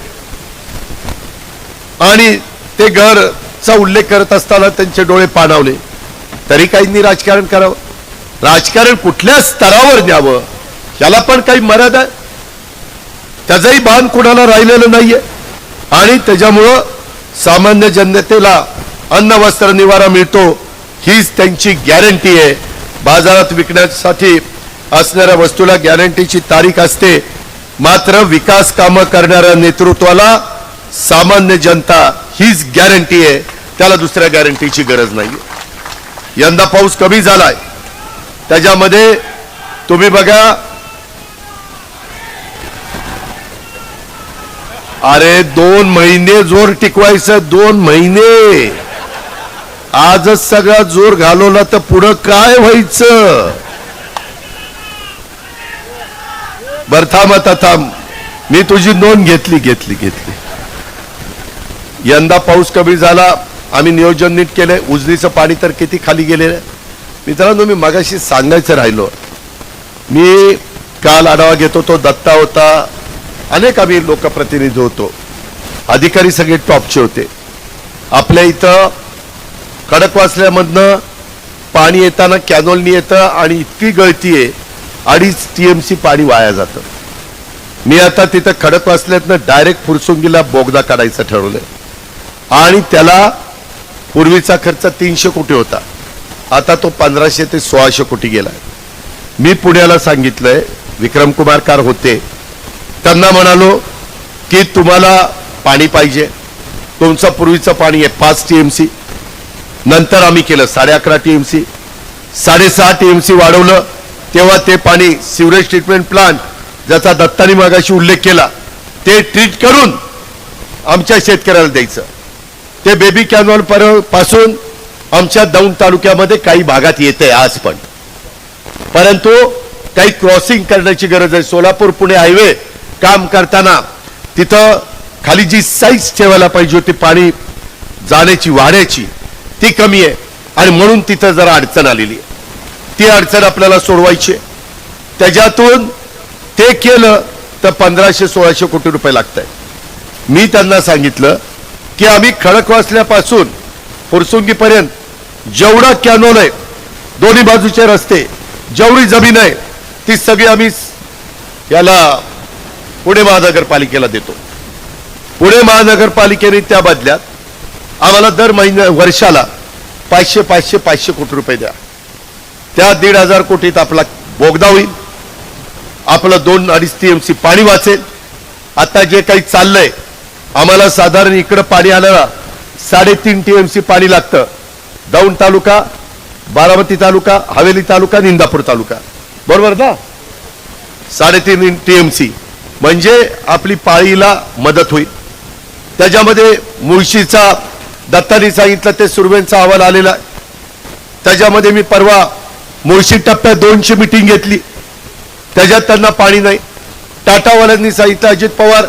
आणि ते घरचा उल्लेख करत असताना त्यांचे डोळे पाणावले. तरी काहींनी राजकारण करावं. राजकारण कुठल्या स्तरावर न्यावं याला पण काही मर्यादा आहे. त्याचंही भान कुणाला राहिलेलं नाहीये आणि त्याच्यामुळं सामान्य जनतेला अन्न वस्त्र निवारा मिळतो हीच त्यांची गॅरंटी आहे. बाजारात विकण्यासाठी असणाऱ्या वस्तूला गॅरंटीची तारीख असते, मात्र विकास कामं करणाऱ्या नेतृत्वाला सामान्य जनता हीच गॅरंटी आहे. त्याला दुसऱ्या गॅरंटीची गरज नाही. यंदा पाऊस कमी झालाय, त्याच्यामध्ये तुम्ही बघा, अरे 2 महिने जोर टिकवायचं, 2 महिने. आजच सगळा जोर घालवला तर पुढं काय व्हायचं? बर थांब, आता थांब, मी तुझी नोंद घेतली. यंदा पाऊस कमी झाला, आम्ही नियोजन नीट केलंय. उजनीचं पाणी तर किती खाली गेलेलं आहे. मित्रांनो, मी मगाशी सांगायचं राहिलो, मी काल आढावा घेत होतो. दत्ता होता, अनेक आम्ही लोकप्रतिनिधी होतो, अधिकारी सगळे टॉपचे होते. आपल्या इथं खडकवासल्यामधनं पाणी येताना कॅनोलनी येतं आणि इतकी गळती आहे, 2.5 TMC पाणी वाया जातं. मी आता तिथं खडकवासल्यातनं डायरेक्ट फुरसुंगीला बोगदा काढायचं ठरवलंय आणि त्याला पूर्वीचा खर्च 300 कोटी होता, आता तो 1500 ते 1600 कोटी गेलाय. मी पुण्याला सांगितलंय, विक्रमकुमार कार होते, त्यांना म्हणालो की तुम्हाला पाणी पाहिजे, तुमचं पूर्वीचं पाणी आहे 5 TMC, नंतर आम्ही केलं 11.5 TMC, 6.5 TMC वाढवलं. तेव्हा ते पाणी सिवरेज ट्रीटमेंट प्लांट, ज्याचा दत्तानी मागाशी उल्लेख केला, ते ट्रीट करून आमच्या शेतकऱ्याला द्यायचं. ते बेबी कॅनॉल पासून आमच्या दौंड तालुक्यामध्ये काही भागात येते आज पण, परंतु काही क्रॉसिंग करण्याची गरज आहे. सोलापूर पुणे हायवे काम करताना तिथं खाली जी साईज ठेवायला पाहिजे होती पाणी जाण्याची वाढायची ती कमी आहे आणि म्हणून तिथं जरा अडचण आलेली आहे. ती अडचण आपल्याला सोडवायची आहे. त्याच्यातून ते केलं तर 1500-1600 कोटी रुपये लागत आहे. मी त्यांना सांगितलं की आम्ही खडकवासल्यापासून फुरसुंगीपर्यंत जेवढा कॅनॉल आहे, दोन्ही बाजूचे रस्ते, जेवढी जमीन आहे ती सगळी आम्ही याला पुणे महानगरपालिकेला देतो. पुणे महानगरपालिकेने त्या बदल्यात आम्हाला दर वर्षाला 500 कोटी रुपये द्या. त्या 1,500 कोटीत आपला बोगदा होईल, आपलं 2-2.5 TMC पाणी वाचेल. आता जे काही चाललंय आम्हाला साधारण इकडं पाणी आल्याला 3.5 TMC पाणी लागतं. दौंड तालुका, बारामती तालुका, हवेली तालुका, इंदापूर तालुका, बरोबर ना? 3.5 TMC म्हणजे आपली पाळीला मदत होईल. त्याच्यामध्ये मुळशीचा दत्तानी सांगितलं ते सुरवेंचा अहवाल आलेला आहे. त्याच्यामध्ये मी परवा मुळशी टप्प्यात 200 मीटिंग घेतली, त्याच्यात त्यांना पाणी नाही. टाटावाल्यांनी सांगितलं अजित पवार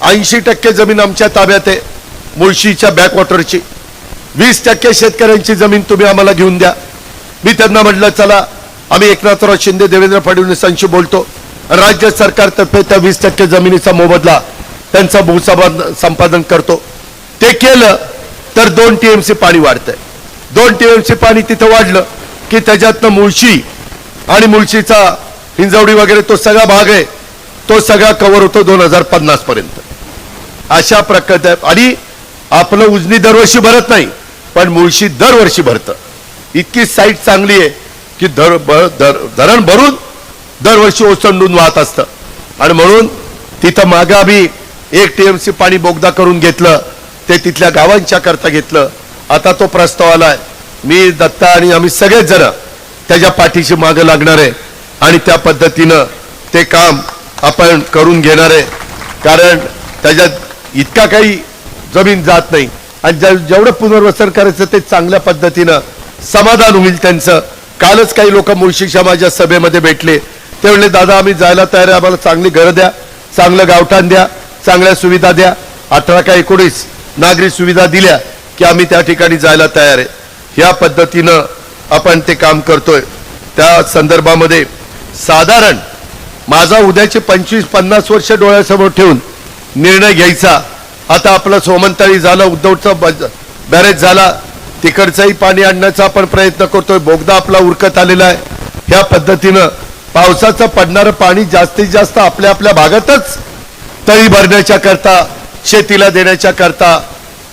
80% जमीन आमच्या ताब्यात आहे मुळशीच्या बॅकवॉटरची, 20% शेतकऱ्यांची जमीन तुम्ही आम्हाला घेऊन द्या. मी त्यांना म्हटलं चला आम्ही एकनाथराव शिंदे देवेंद्र फडणवीसांशी बोलतो, राज्य सरकारतर्फे त्या 20% जमिनीचा मोबदला त्यांचा भूसंपादन करतो. ते केलं तर 2 TMC पाणी वाढतंय. 2 TMC पाणी तिथं वाढलं की त्याच्यातनं मुळशी आणि मुळशीचा हिंजवडी वगैरे तो सगळा भाग आहे तो सगळा कव्हर होतो 2050 पर्यंत. अशा प्रकारे आणि आपलं उजनी दरवर्षी भरत नाही पण मुळशी दरवर्षी भरतं. इतकी साईट चांगली आहे की धरण भरून दरवर्षी ओसंडून वाहत असतं आणि म्हणून तिथं मागे आम्ही 1 TMC पाणी बोगदा करून घेतलं, ते तिथल्या गावांच्या करता घेतलं. आता तो प्रस्ताव आलाय, मी दत्ता आणि आम्ही सगळेच जण त्याच्या पाठीशी मागे लागणार आहे आणि त्या पद्धतीनं ते काम आपण करून घेणार आहे. कारण त्याच्यात इतका काही जमीन जात नाही आणि जेवढं पुनर्वसन करायचं ते चांगल्या पद्धतीनं समाधान होईल त्यांचं. कालच काही लोक मुळशीच्या माझ्या सभेमध्ये भेटले, ते म्हणले दादा आम्ही जायला तयार आहे, आम्हाला चांगली घरं द्या, चांगलं गावठाण द्या, चांगल्या सुविधा द्या. 18 का 19 नागरी सुविधा दिल्या की आम्ही त्या ठिकाणी जायला तयार आहे. ह्या पद्धतीनं आपण ते काम करतोय. त्या संदर्भामध्ये साधारण माझा उद्याचे 25-50 वर्ष डोळ्यासमोर ठेवून निर्णय घ्यायचा. आता आपलं सोमंतळी झालं, उद्धवचा बॅरेज झाला, तिकडचंही पाणी आणण्याचा आपण प्रयत्न करतोय. बोगदा आपला उरकत आलेला आहे. ह्या पद्धतीनं पावसाचं पडणारं पाणी जास्तीत जास्त आपल्या आपल्या भागातच तळी भरण्याच्या करता, शेतीला देण्याच्या करता,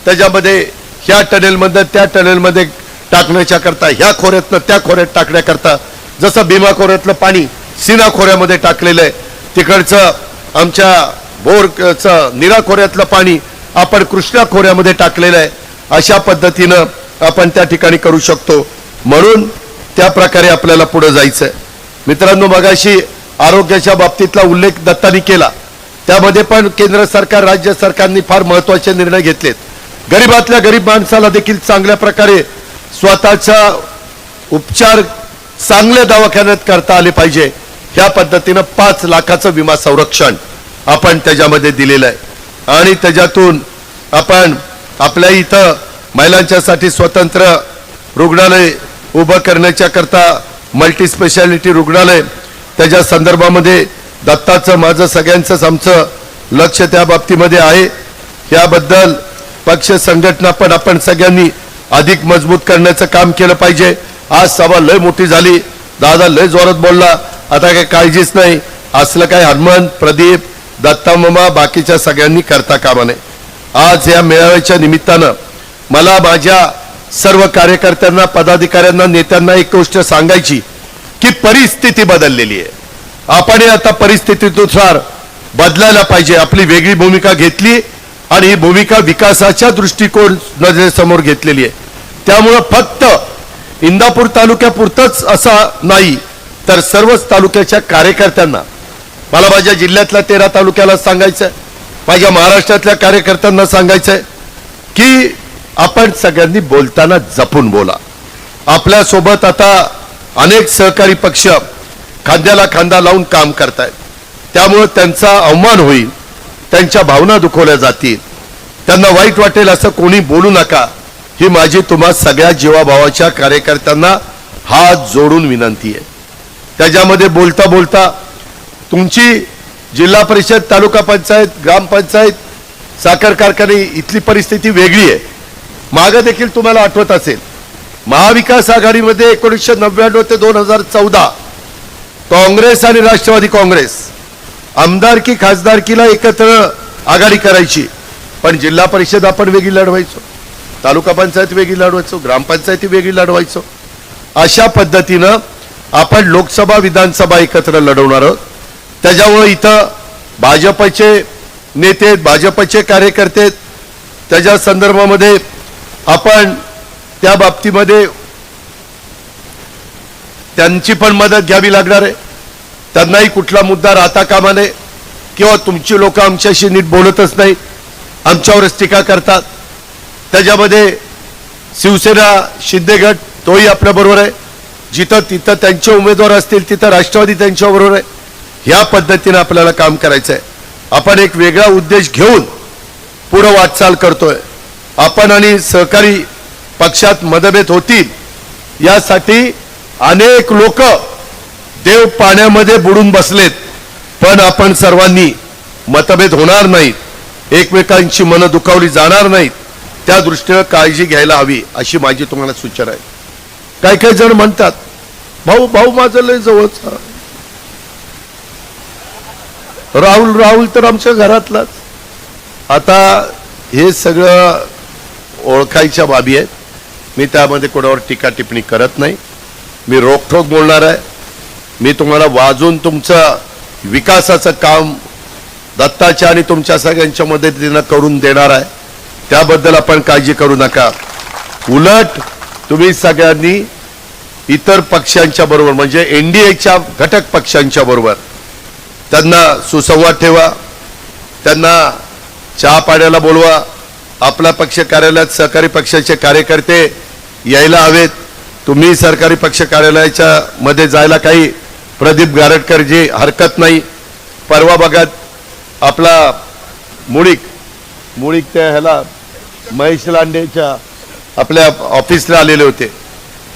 त्याच्यामध्ये ह्या टनेलमध्ये त्या टनेलमध्ये टाकण्याच्या करता, ह्या खोऱ्यातनं त्या खोऱ्यात टाकण्याकरता, जसं भीमा खोऱ्यातलं पाणी सीना खोऱ्यामध्ये टाकलेलं आहे, तिकडचं आमच्या बोरचं निरा खोऱ्यातलं पाणी आपण कृष्णा खोऱ्यामध्ये टाकलेलं आहे. अशा पद्धतीनं आपण त्या ठिकाणी करू शकतो. म्हणून त्या प्रकारे आपल्याला पुढे जायचं आहे. मित्रांनो, मगाशी आरोग्याच्या बाबतीतला उल्लेख दत्तानी केला, त्यामध्ये पण केंद्र सरकार राज्य सरकारने फार महत्त्वाचे निर्णय घेतलेत. गरीबातल्या गरीब माणसाला देखील चांगल्या प्रकारे स्वतःचा उपचार चांगल्या दवाखान्यात करता आले पाहिजे. ह्या पद्धतीनं 5 लाखाचं विमा संरक्षण आपण त्याच्यामध्ये दिलेलं आहे आणि त्याच्यातून आपण आपल्या इथं महिलांच्यासाठी स्वतंत्र रुग्णालय उभं करण्याच्या करता मल्टी स्पेशालिटी रुग्णालय, त्याच्या संदर्भामध्ये दत्ताचं माझं सगळ्यांचंच आमचं लक्ष त्या बाबतीमध्ये आहे. याबद्दल पक्ष संघटना पण आपण सगळ्यांनी अधिक मजबूत करण्याचं काम केलं पाहिजे. आज सभा लय मोठी झाली, दादा लय जोरात बोलला, आता काही काळजीच नाही. असलं काय हनुमान प्रदीप दत्ता मामा बाकीच्या सगळ्यांनी करता कामा नये. आज या मेळाव्याच्या निमित्तानं मला माझ्या सर्व कार्यकर्त्यांना, पदाधिकाऱ्यांना, नेत्यांना एक गोष्ट सांगायची की परिस्थिती बदललेली आहे. आपण आता परिस्थितीनुसार बदलायला पाहिजे. आपली वेगळी भूमिका घेतली आणि ही भूमिका विकासाच्या दृष्टिकोन नजरेसमोर घेतलेली आहे. त्यामुळं फक्त इंदापूर तालुक्यापुरतच असा नाही तर सर्वच तालुक्याच्या कार्यकर्त्यांना, मला माझ्या जिल्ह्यातल्या 13 तालुक्याला सांगायचंय, माझ्या महाराष्ट्रातल्या कार्यकर्त्यांना सांगायचंय की आपण सगळ्यांनी बोलताना जपून बोला. आपल्या सोबत आता अनेक सहकारी पक्ष खांद्याला खांदा लावून काम करतायत. त्यामुळे त्यांचा अवमान होईल, त्यांच्या भावना दुखवल्या जातील, त्यांना वाईट वाटेल असं कोणी बोलू नका, ही माझी तुम्हा सगळ्या जीवाभावाच्या कार्यकर्त्यांना हात जोडून विनंती आहे. त्याच्यामध्ये बोलता बोलता तुमची जिल्हा परिषद, तालुका पंचायत, ग्रामपंचायत, साखर कारखाने इथली परिस्थिती वेगळी आहे. मागे देखील तुम्हाला आठवत असेल, महाविकास आघाडीमध्ये 1999 ते 2014 काँग्रेस आणि राष्ट्रवादी काँग्रेस आमदारकी खासदारकीला एकत्र आघाडी करायची, पण जिल्हा परिषद आपण वेगळी लढवायचो, तालुका पंचायत वेगळी लढवायचो, ग्रामपंचायती वेगळी लढवायचो. अशा पद्धतीनं आपण लोकसभा विधानसभा एकत्र लढवणार आहोत. त्याच्यामुळे इथं भाजपचे नेते, भाजपचे कार्यकर्ते, त्याच्या संदर्भामध्ये आपण त्या बाबतीमध्ये त्यांची पण मदत घ्यावी लागणार आहे. त्यांनाही कुठला मुद्दा राहता कामा नये, किंवा तुमची लोक आमच्याशी नीट बोलतच नाही, आमच्यावरच टीका करतात. त्याच्यामध्ये शिवसेना, शिंदे गट तोही आपल्याबरोबर आहे. जिथं तिथं त्यांचे उमेदवार असतील तिथं राष्ट्रवादी त्यांच्याबरोबर आहे. ह्या पद्धतीने आपल्याला काम करायचं आहे. आपण एक वेगळा उद्देश घेऊन पुढे वाटचाल करतोय. आपण आणि सहकारी पक्षात मतभेद होतील यासाठी अनेक लोक देव पाण्यामध्ये बुडून बसलेत, पण आपण सर्वांनी मतभेद होणार नाहीत, एकमेकांची मनं दुखावली जाणार नाहीत, त्या दृष्टीने काळजी घ्यायला हवी अशी माझी तुम्हाला सूचना आहे. काही काही जण म्हणतात भाऊ भाऊ माझं लय जवळचा, राहुल तर आमच्या घरातलाच. आता हे सगळं ओळखायच्या बाबी आहेत. मी त्यामध्ये कोणावर टीका टिप्पणी करत नाही. मी रोखठोक बोलणार आहे. मी तुम्हाला वाजून तुमचं विकासाचं काम दत्ताच्या आणि तुमच्या सगळ्यांच्या मदतीनं करून देणार आहे. त्याबद्दल आपण काळजी करू नका. उलट तुम्ही सगळ्यांनी इतर पक्षांच्या बरोबर म्हणजे एनडीएच्या घटक पक्षांच्या बरोबर त्यांना सुसंवाद ठेवा, त्यांना चहा पाण्याला बोलवा. आपला पक्ष कार्यालयात सहकारी पक्षाचे कार्यकर्ते यायला हवेत. तुम्ही सरकारी पक्ष कार्यालयाच्या मध्ये जायला काही प्रदीप गारटकरजी हरकत नाही. परवा बघा आपला मुळीक त्या ह्याला महेश लांडेच्या आपल्या ऑफिसला आलेले होते.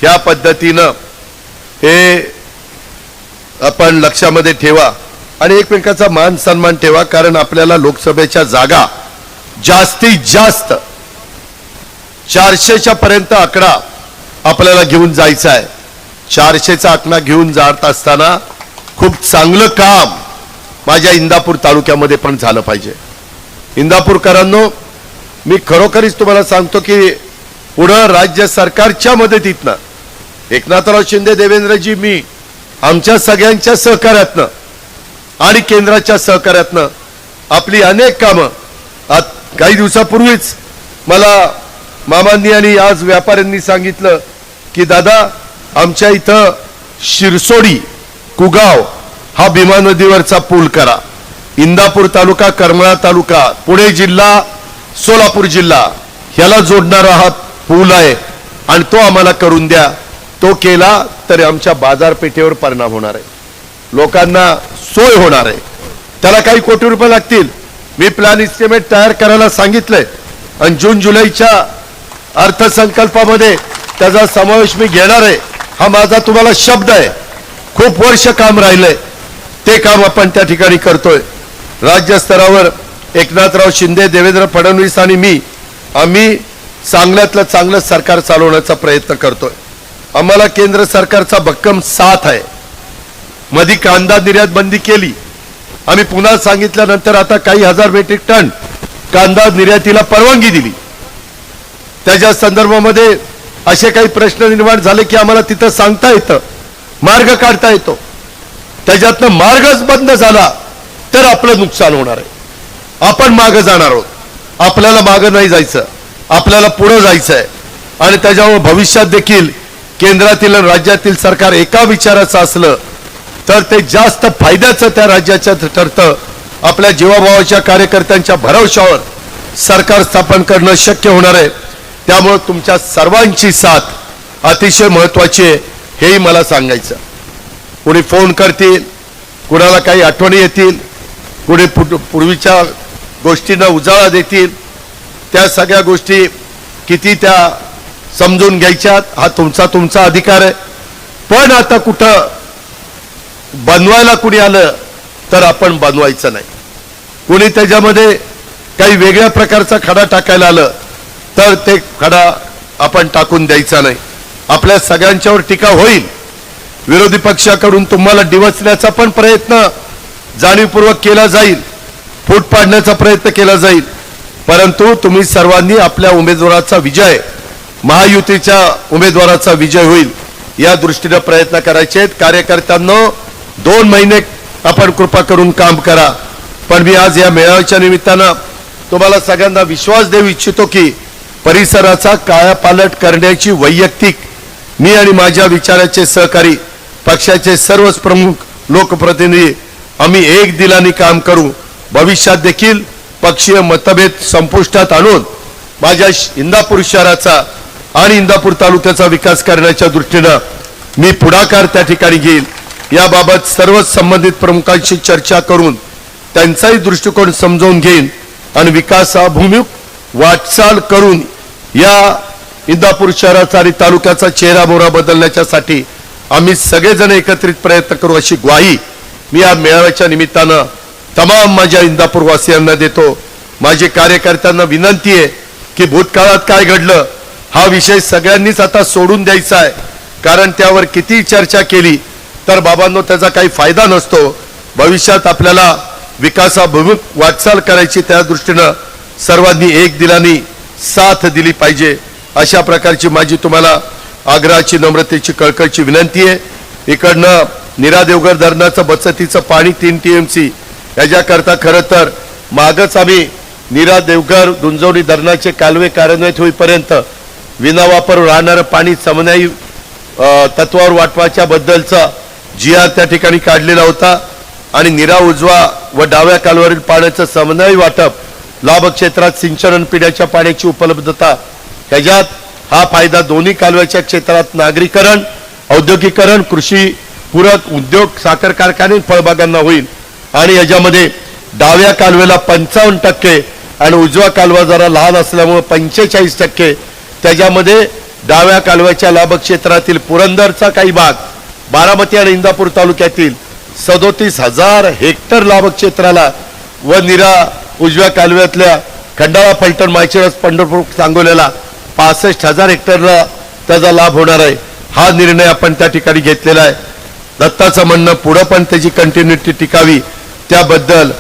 ह्या पद्धतीनं हे आपण लक्षामध्ये ठेवा आणि एकमेकाचा मान सन्मान ठेवा. कारण आपल्याला लोकसभेच्या जागा जास्तीत जास्त 400च्या पर्यंत आकडा आपल्याला घेऊन जायचा आहे. 400चा आकडा घेऊन जात असताना खूप चांगलं काम माझ्या इंदापूर तालुक्यामध्ये पण झालं पाहिजे. इंदापूरकरांनो, मी खरोखरीच तुम्हाला सांगतो की पुढं राज्य सरकारच्या मदतीतनं एकनाथराव शिंदे, देवेंद्रजी, मी आमच्या सगळ्यांच्या सहकार्यातनं आणि केंद्राच्या सहकार्यातनं आपली अनेक कामं. काही दिवसापूर्वीच मला मामांनी आणि आज व्यापाऱ्यांनी सांगितलं की दादा आमच्या इथं शिरसोडी कुगाव हा भीमा नदीवरचा पूल करा. इंदापूर तालुका, करमाळा तालुका, पुणे जिल्हा, सोलापूर जिल्हा ह्याला जोडणारा हा पूल आहे आणि तो आम्हाला करून द्या. तो केला तर आमच्या बाजारपेठेवर परिणाम होणार आहे, लोकांना सोय होणार आहे. त्याला काही कोटी रुपये लागतील. मी प्लॅन इस्टिमेट तयार करायला सांगितलंय आणि जून जुलैच्या अर्थसंकल्पामध्ये त्याचा समावेश मी घेणार आहे. हा माझा तुम्हाला शब्द आहे. खूप वर्ष काम राहिलंय, ते काम आपण त्या ठिकाणी करतोय. राज्य स्तरावर एकनाथराव शिंदे, देवेंद्र फडणवीस आणि मी आम्ही चांगल्यातलं चांगलं सरकार चालवण्याचा प्रयत्न करतोय. आम्हाला केंद्र सरकारचा भक्कम साथ आहे. मधी कांदा निर्यात बंदी केली, आम्ही पुन्हा सांगितल्यानंतर आता काही हजार मेट्रिक टन कांदा निर्यातीला परवानगी दिली. त्याच्या संदर्भामध्ये असे काही प्रश्न निर्माण झाले की आम्हाला तिथं सांगता येतं, मार्ग काढता येतो. त्याच्यातनं मार्गच बंद झाला तर आपलं नुकसान होणार आहे. आपण मागे जाणार आहोत. आपल्याला मागे नाही जायचं, आपल्याला पुढे जायचं आहे. आणि त्याच्यामुळे भविष्यात देखील केंद्रातील आणि राज्यातील सरकार एका विचाराचं असलं तर ते जास्त फायद्याचं त्या राज्याच्या ठरतं. आपल्या जीवाभावाच्या कार्यकर्त्यांच्या भरवशावर सरकार स्थापन करणं शक्य होणार आहे. त्यामुळे तुमच्या सर्वांची साथ अतिशय महत्वाची आहे, हेही मला सांगायचं. कोणी फोन करतील, कुणाला काही आठवणी येतील, कुणी पूर्वीच्या गोष्टींना उजाळा देतील, त्या सगळ्या गोष्टी किती त्या समजून घ्यायच्यात हा तुमचा अधिकार आहे. पण आता कुठं बनवायला कुणी आलं तर आपण बनवायचं नाही. कुणी त्याच्यामध्ये काही वेगळ्या प्रकारचा खडा टाकायला आलं तर ते खडा आपण टाकून द्यायचा नाही. आपल्या सगळ्यांच्यावर टीका होईल, विरोधी पक्षाकडून तुम्हाला डिवचण्याचा पण प्रयत्न जाणीवपूर्वक केला जाईल, फूट पाडण्याचा प्रयत्न केला जाईल, परंतु तुम्ही सर्वांनी आपल्या उमेदवाराचा विजय, महायुतीच्या उमेदवाराचा विजय होईल या दृष्टीने प्रयत्न करायचे आहेत. कार्यकर्त्यांनो 2 महिने आपण कृपा करून काम करा. पण मी आज या मेळाव्याच्या निमित्तानं तुम्हाला सगळ्यांना विश्वास देऊ इच्छितो की परिसराचा कायापालट करण्याची वैयक्तिक मी आणि माझ्या विचाराचे सहकारी पक्षाचे सर्वच प्रमुख लोकप्रतिनिधी आम्ही एक दिलाने काम करू. भविष्यात देखील पक्षीय मतभेद संपुष्टात आणून माझ्या इंदापूर शहराचा आणि इंदापूर तालुक्याचा विकास करण्याच्या दृष्टीने मी पुढाकार त्या ठिकाणी घेईल. याबाबत सर्व संबंधित प्रमुखांशी चर्चा करून त्यांचाही दृष्टिकोन समजावून घेईन आणि विकासाभिमुख वाटचाल करून या इंदापूर शहराचा आणि तालुक्याचा चेहरामोहरा बदलण्यासाठी आम्ही सगळेजण एकत्रित प्रयत्न करू अशी ग्वाही मी या मेळाव्याच्या निमित्तानं तमाम माझ्या इंदापूर वासियांना देतो. माझे कार्यकर्त्यांना विनंती आहे की भूतकाळात काय घडलं हा विषय सगळ्यांनीच आता सोडून द्यायचा आहे, कारण त्यावर किती चर्चा केली तर बाबांनो त्याचा काही फायदा नसतो. भविष्यात आपल्याला विकासाभिमुख वाटचाल करायची, त्या दृष्टीनं सर्वांनी एक दिलानी साथ दिली पाहिजे अशा प्रकारची माझी तुम्हाला आग्रहाची, नम्रतेची, कळकळीची विनंती आहे. इकडनं नीरा देवघर धरणाचं बचतीचं पाणी 3 TMC याच्याकरता खरं तर मागच आम्ही नीरा देवघर गुंजवणी धरणाचे कालवे कार्यान्वित होईपर्यंत विनावापर राहणारं पाणी समन्वयी तत्वावर वाटवाच्या बद्दलचा GR त्या ठिकाणी काढलेला होता आणि नीरा उजवा व डाव्या कालव्यावरील पाण्याचं समन्वयी वाटप, लाभ क्षेत्रात सिंचन आणि पिण्याच्या पाण्याची उपलब्धता, ह्याच्यात हा फायदा दोन्ही कालव्याच्या क्षेत्रात नागरीकरण, औद्योगिकरण, कृषी पूरक उद्योग, साखर कारखाने, फळबागांना होईल. आणि याच्यामध्ये डाव्या कालव्याला 55% आणि उजवा कालवा जरा लहान असल्यामुळे 45%, त्याच्यामध्ये डाव्या कालव्याच्या लाभ क्षेत्रातील पुरंदरचा काही भाग, बारामती आणि इंदापूर तालुक्यातील 37,000 हेक्टर लाभ क्षेत्राला व नीरा उजव्या कालव्यातल्या खंडाळा, फलटण, माळशिरस, पंढरपूर, सांगोल्याला 65,000 हेक्टरला त्याचा लाभ होणार आहे. हा निर्णय आपण त्या ठिकाणी घेतलेला आहे. दत्ताचं म्हणणं पुढे पण त्याची कंटिन्युटी टिकावी, त्याबद्दल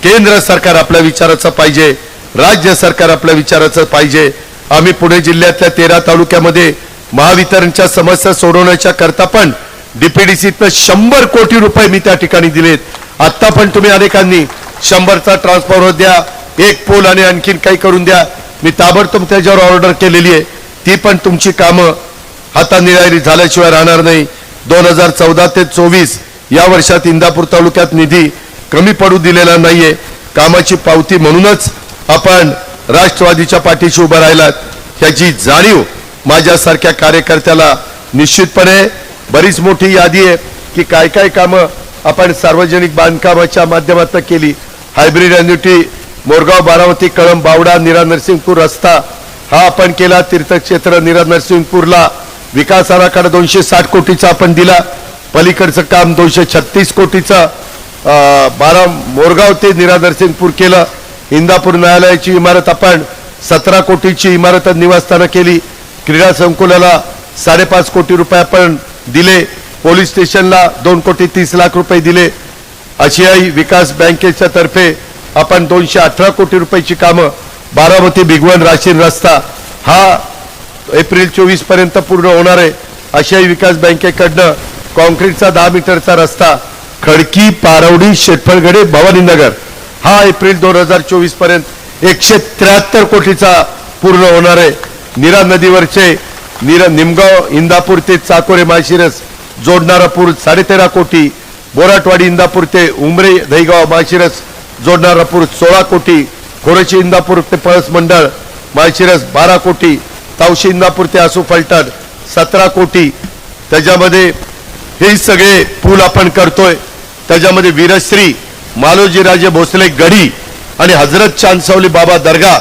केंद्र सरकार आपल्या विचाराचं पाहिजे, राज्य सरकार आपल्या विचाराचं पाहिजे. आम्ही पुणे जिल्ह्यातल्या 13 तालुक्यामध्ये महावितरणच्या समस्या सोडवण्याच्या करता पण DPDCतनं 100 कोटी रुपये मी त्या ठिकाणी दिलेत. आता पण तुम्ही अनेकांनी 100चा ट्रान्सफॉर्मर द्या, एक पोल आणि आणखीन काही करून द्या, मी ताबडतोब त्याच्यावर ऑर्डर केलेली आहे. ती पण तुमची कामं हातानिहाय झाल्याशिवाय राहणार नाही. 2014 ते 24 या वर्षात इंदापूर तालुक्यात निधी कमी पडू दिलेला नाहीये. कामाची पावती म्हणूनच आपण राष्ट्रवादीच्या पाठीशी उभं राहिलात ह्याची जाणीव माझ्यासारख्या कार्यकर्त्याला निश्चितपणे. बरीच मोठी यादी आहे की काय काय कामं आपण सार्वजनिक बांधकामाच्या माध्यमातून केली. हायब्रिड अॅन्युटी, मोरगाव, बारामती, कळंब, बावडा, नीरा नरसिंगपूर रस्ता हा आपण केला. तीर्थक्षेत्र नीरा नरसिंगपूरला विकास आराखडा 260 कोटीचा आपण दिला. पलीकडचं काम 236 कोटीचं मोरगाव ते नीरा नरसिंगपूर केलं. इंदापूर न्यायालयाची इमारत आपण 17 कोटीची इमारत निवासस्थानं केली. क्रीडा संकुलाला 5.5 कोटी रुपये आपण दिले. पोलीस स्टेशनला 2,30,00,000 रुपये दिले. आशियाई विकास बँकेच्या तर्फे आपण 218 कोटी रुपयाची कामं, बारामती, भिगवण, राशीन रस्ता हा एप्रिल 24 पर्यंत पूर्ण होणार आहे. आशियाई विकास बँकेकडनं कॉन्क्रीटचा 10 मीटरचा रस्ता खडकी, पारवडी, शेटफळगडे, भवानीनगर हा एप्रिल 2024 पर्यंत 173 कोटीचा पूर्ण होणार आहे. नीरा नदीवरचे निमगाव, इंदापूर ते चाकोरे, माळशिरस जोडणारा पूल 13.5 कोटी. बोराटवाडी, इंदापूर ते उमरे, दहीगाव, माळशिरस जोडणारा पूल 16 कोटी. खोरेची, इंदापूर ते पळस मंडळ, माळशिरस 12 कोटी. तावशी, इंदापूर ते आसू, फलटण 17 कोटी. त्याच्यामध्ये हे सगळे पूल आपण करतोय. त्याच्यामध्ये वीरश्री मालोजीराजे भोसले गडी आणि हजरत चांदसावली बाबा दर्गा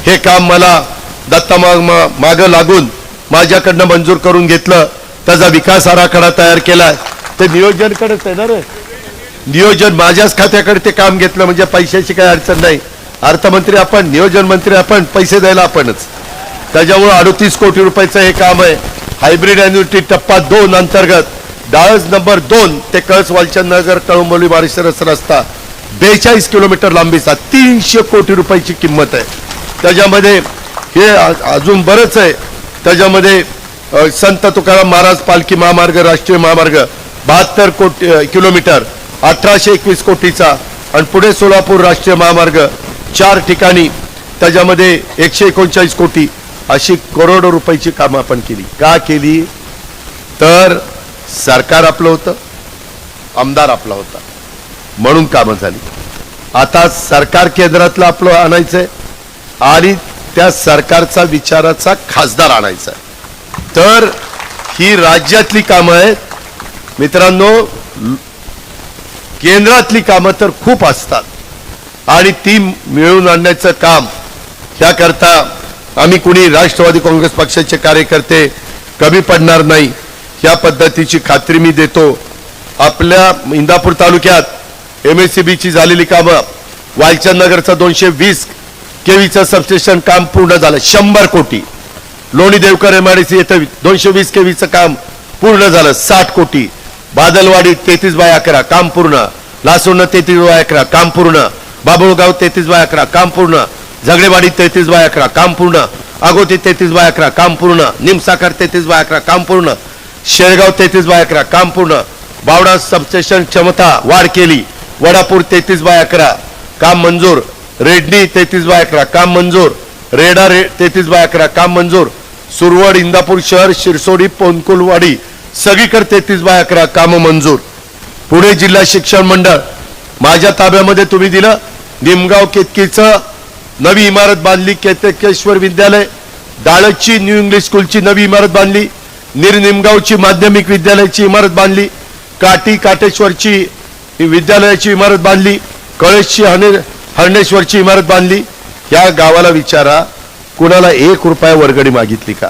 हे काम मला दत्ता मागं लागून माझ्याकडनं मंजूर करून घेतलं. त्याचा विकास आराखडा तयार केलाय. ते नियोजनकडेच आहे ना रे, नियोजन माझ्याच खात्याकडे ते काम घेतलं म्हणजे पैशाची काही अडचण नाही. अर्थमंत्री आपण, नियोजन मंत्री आपण, पैसे द्यायला आपणच. त्याच्यामुळे 38 कोटी रुपयाचं हे काम आहे. हायब्रिड अॅन्युटी टप्पा 2 अंतर्गत डाळज नंबर 2 ते कळस वालचंद नगर कळंबोली माळशिरस रस्ता 42 किलोमीटर लांबीचा 300 कोटी रुपयाची किंमत आहे. त्याच्यामध्ये हे अजून बरंच आहे. त्याच्यामध्ये संत तुकाराम महाराज पालखी महामार्ग राष्ट्रीय महामार्ग 72 किलोमीटर 1821 कोटीचा आणि पुढे सोलापूर राष्ट्रीय महामार्ग 4 ठिकाणी त्याच्यामध्ये 139 कोटी अशी करोडो रुपयाची कामं आपण केली. का केली तर सरकार आपलं होतं, आमदार आपला होता म्हणून कामं झाली. आता सरकार केंद्रातलं आपलं आणायचंय आणि त्या सरकारचा विचाराचा खासदार आणायचा आहे. तर ही राज्यातली कामं आहेत मित्रांनो. केंद्रातली कामं तर खूप असतात आणि ती मिळवून आणण्याचं काम ह्याकरता आम्ही कुणी राष्ट्रवादी काँग्रेस पक्षाचे कार्यकर्ते कमी पडणार नाही या पद्धतीची खात्री मी देतो. आपल्या इंदापूर तालुक्यात MSCBची झालेली कामं, वालचंद नगरचं 220 केवीचं सबस्टेशन काम पूर्ण झालं 100 कोटी. लोणी देवकर MIDC येथे 220 केवीचं काम पूर्ण झालं 60 कोटी. बादलवाडी 33/11 काम पूर्ण. लासोंड 33/11 काम पूर्ण. बाबुळगाव 33/11 काम पूर्ण. झगडेवाडी 33/11 काम पूर्ण. आगोती 33/11 काम पूर्ण. निमसाकर 33/11 काम पूर्ण. शेळगाव 33/11 काम पूर्ण. बावडा सबस्टेशन क्षमता वाढ केली. वडापूर 33/11 काम मंजूर. रेडणी 33/11 काम मंजूर. रेडा 33/11 काम मंजूर. सुरवड इंदापूर शहर शिरसोडी पोनकुलवाडी सगळीकडे 33/11 काम मंजूर. पुणे जिल्हा शिक्षण मंडळ माझ्या ताब्यामध्ये तुम्ही दिलं. निमगाव केतकीचं नवी इमारत बांधली. केतकेश्वर विद्यालय, डाळची न्यू इंग्लिश स्कूलची नवी इमारत बांधली. निमगावची माध्यमिक विद्यालयाची इमारत बांधली. काटेश्वरची विद्यालयाची इमारत बांधली. कळेशची हरणेश्वरची इमारत बांधली. या गावाला विचारा कुणाला 1 रुपया वर्गणी मागितली का?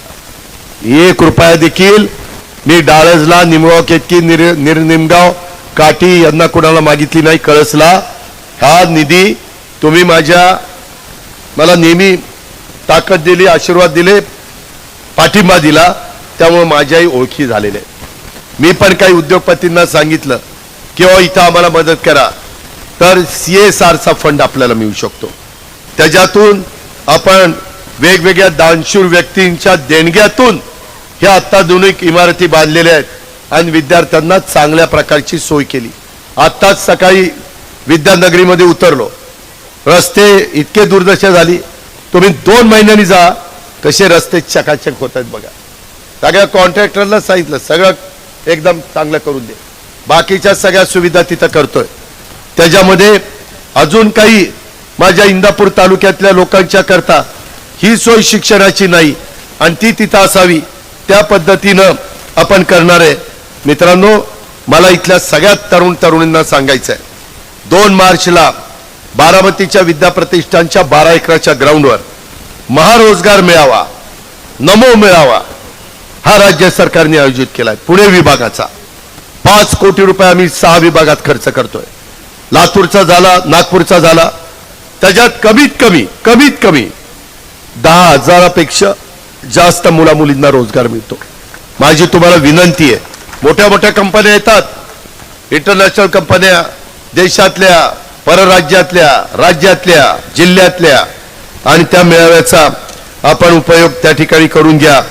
1 रुपया देखील मी डाळजला, निमगाव केतकी, निमगाव काटी यांना कुणाला मागितली नाही. कळसला हा निधी तुम्ही मला नेहमी ताकद दिली, आशीर्वाद दिले, पाठिंबा दिला, त्यामुळे माझ्याही ओळखी झालेल्या आहेत. मी पण काही उद्योगपतींना सांगितलं किंवा इथं आम्हाला मदत करा तर CSRचा फंड आपल्याला मिळू शकतो. त्याच्यातून आपण वेगवेगळ्या दानशूर व्यक्तींच्या देणग्यातून ह्या आता दोन्ही इमारती बांधलेल्या आहेत आणि विद्यार्थ्यांना चांगल्या प्रकारची सोय केली. आत्ताच सकाळी विद्यानगरीमध्ये उतरलो. रस्ते इतके दुर्दशा झाली. तुम्ही 2 महिन्यांनी जा कसे रस्ते चकाचक होत आहेत बघा. सगळ्या कॉन्ट्रॅक्टरला सांगितलं सगळं एकदम चांगलं करून दे. बाकीच्या सगळ्या सुविधा तिथं करतोय. त्याच्यामध्ये अजून काही माझ्या इंदापूर तालुक्यातल्या लोकांच्या करता ही सोय शिक्षणाची नाही आणि ती तिथं असावी त्या पद्धतीनं आपण करणार आहे. मित्रांनो मला इथल्या सगळ्या तरुणींना सांगायचं आहे 2 मार्चला बारामतीच्या विद्या प्रतिष्ठानच्या 12 एकराच्या ग्राउंडवर महारोजगार मेळावा, नमो मेळावा हा राज्य सरकारने आयोजित केलाय. पुणे विभागाचा 5 कोटी रुपये आम्ही 6 विभागात खर्च करतोय. लातूरचा झाला, नागपूरचा झाला. त्याच्यात कमीत कमी 10,000पेक्षा जास्त मुलामुलींना रोजगार मिळतो. माझी तुम्हाला विनंती आहे, मोठ्या मोठ्या कंपन्या येतात, इंटरनॅशनल कंपन्या, देशातल्या, परराज्यातल्या, राज्यातल्या, जिल्ह्यातल्या, आणि त्या मेळाव्याचा आपण उपयोग त्या ठिकाणी करून घ्या.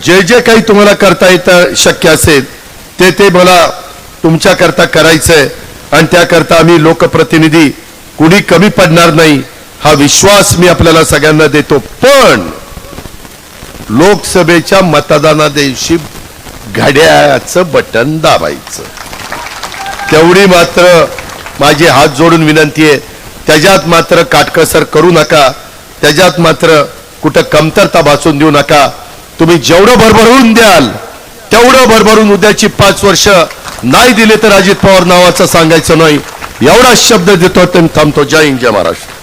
जे जे काही तुम्हाला करता येतं शक्य असेल ते मला तुमच्या करता करायचंय आणि त्याकरता आम्ही लोकप्रतिनिधी कुणी कमी पडणार नाही हा विश्वास मी आपल्याला सगळ्यांना देतो. पण लोकसभेच्या मतदाना दिवशी घड्याळाचं बटन दाबायचं तेवढी मात्र माझी हात जोडून विनंती आहे. त्याच्यात मात्र काटकसर करू नका. त्याच्यात मात्र कुठं कमतरता भासून देऊ नका. तुम्ही जेवढं भरभरून द्याल तेवढं भरभरून उद्याची 5 वर्ष नाही दिले तर अजित पवार नावाचं सांगायचं नाही, एवढा शब्द देतो आणि थांबतो. जय हिंद, जय महाराष्ट्र.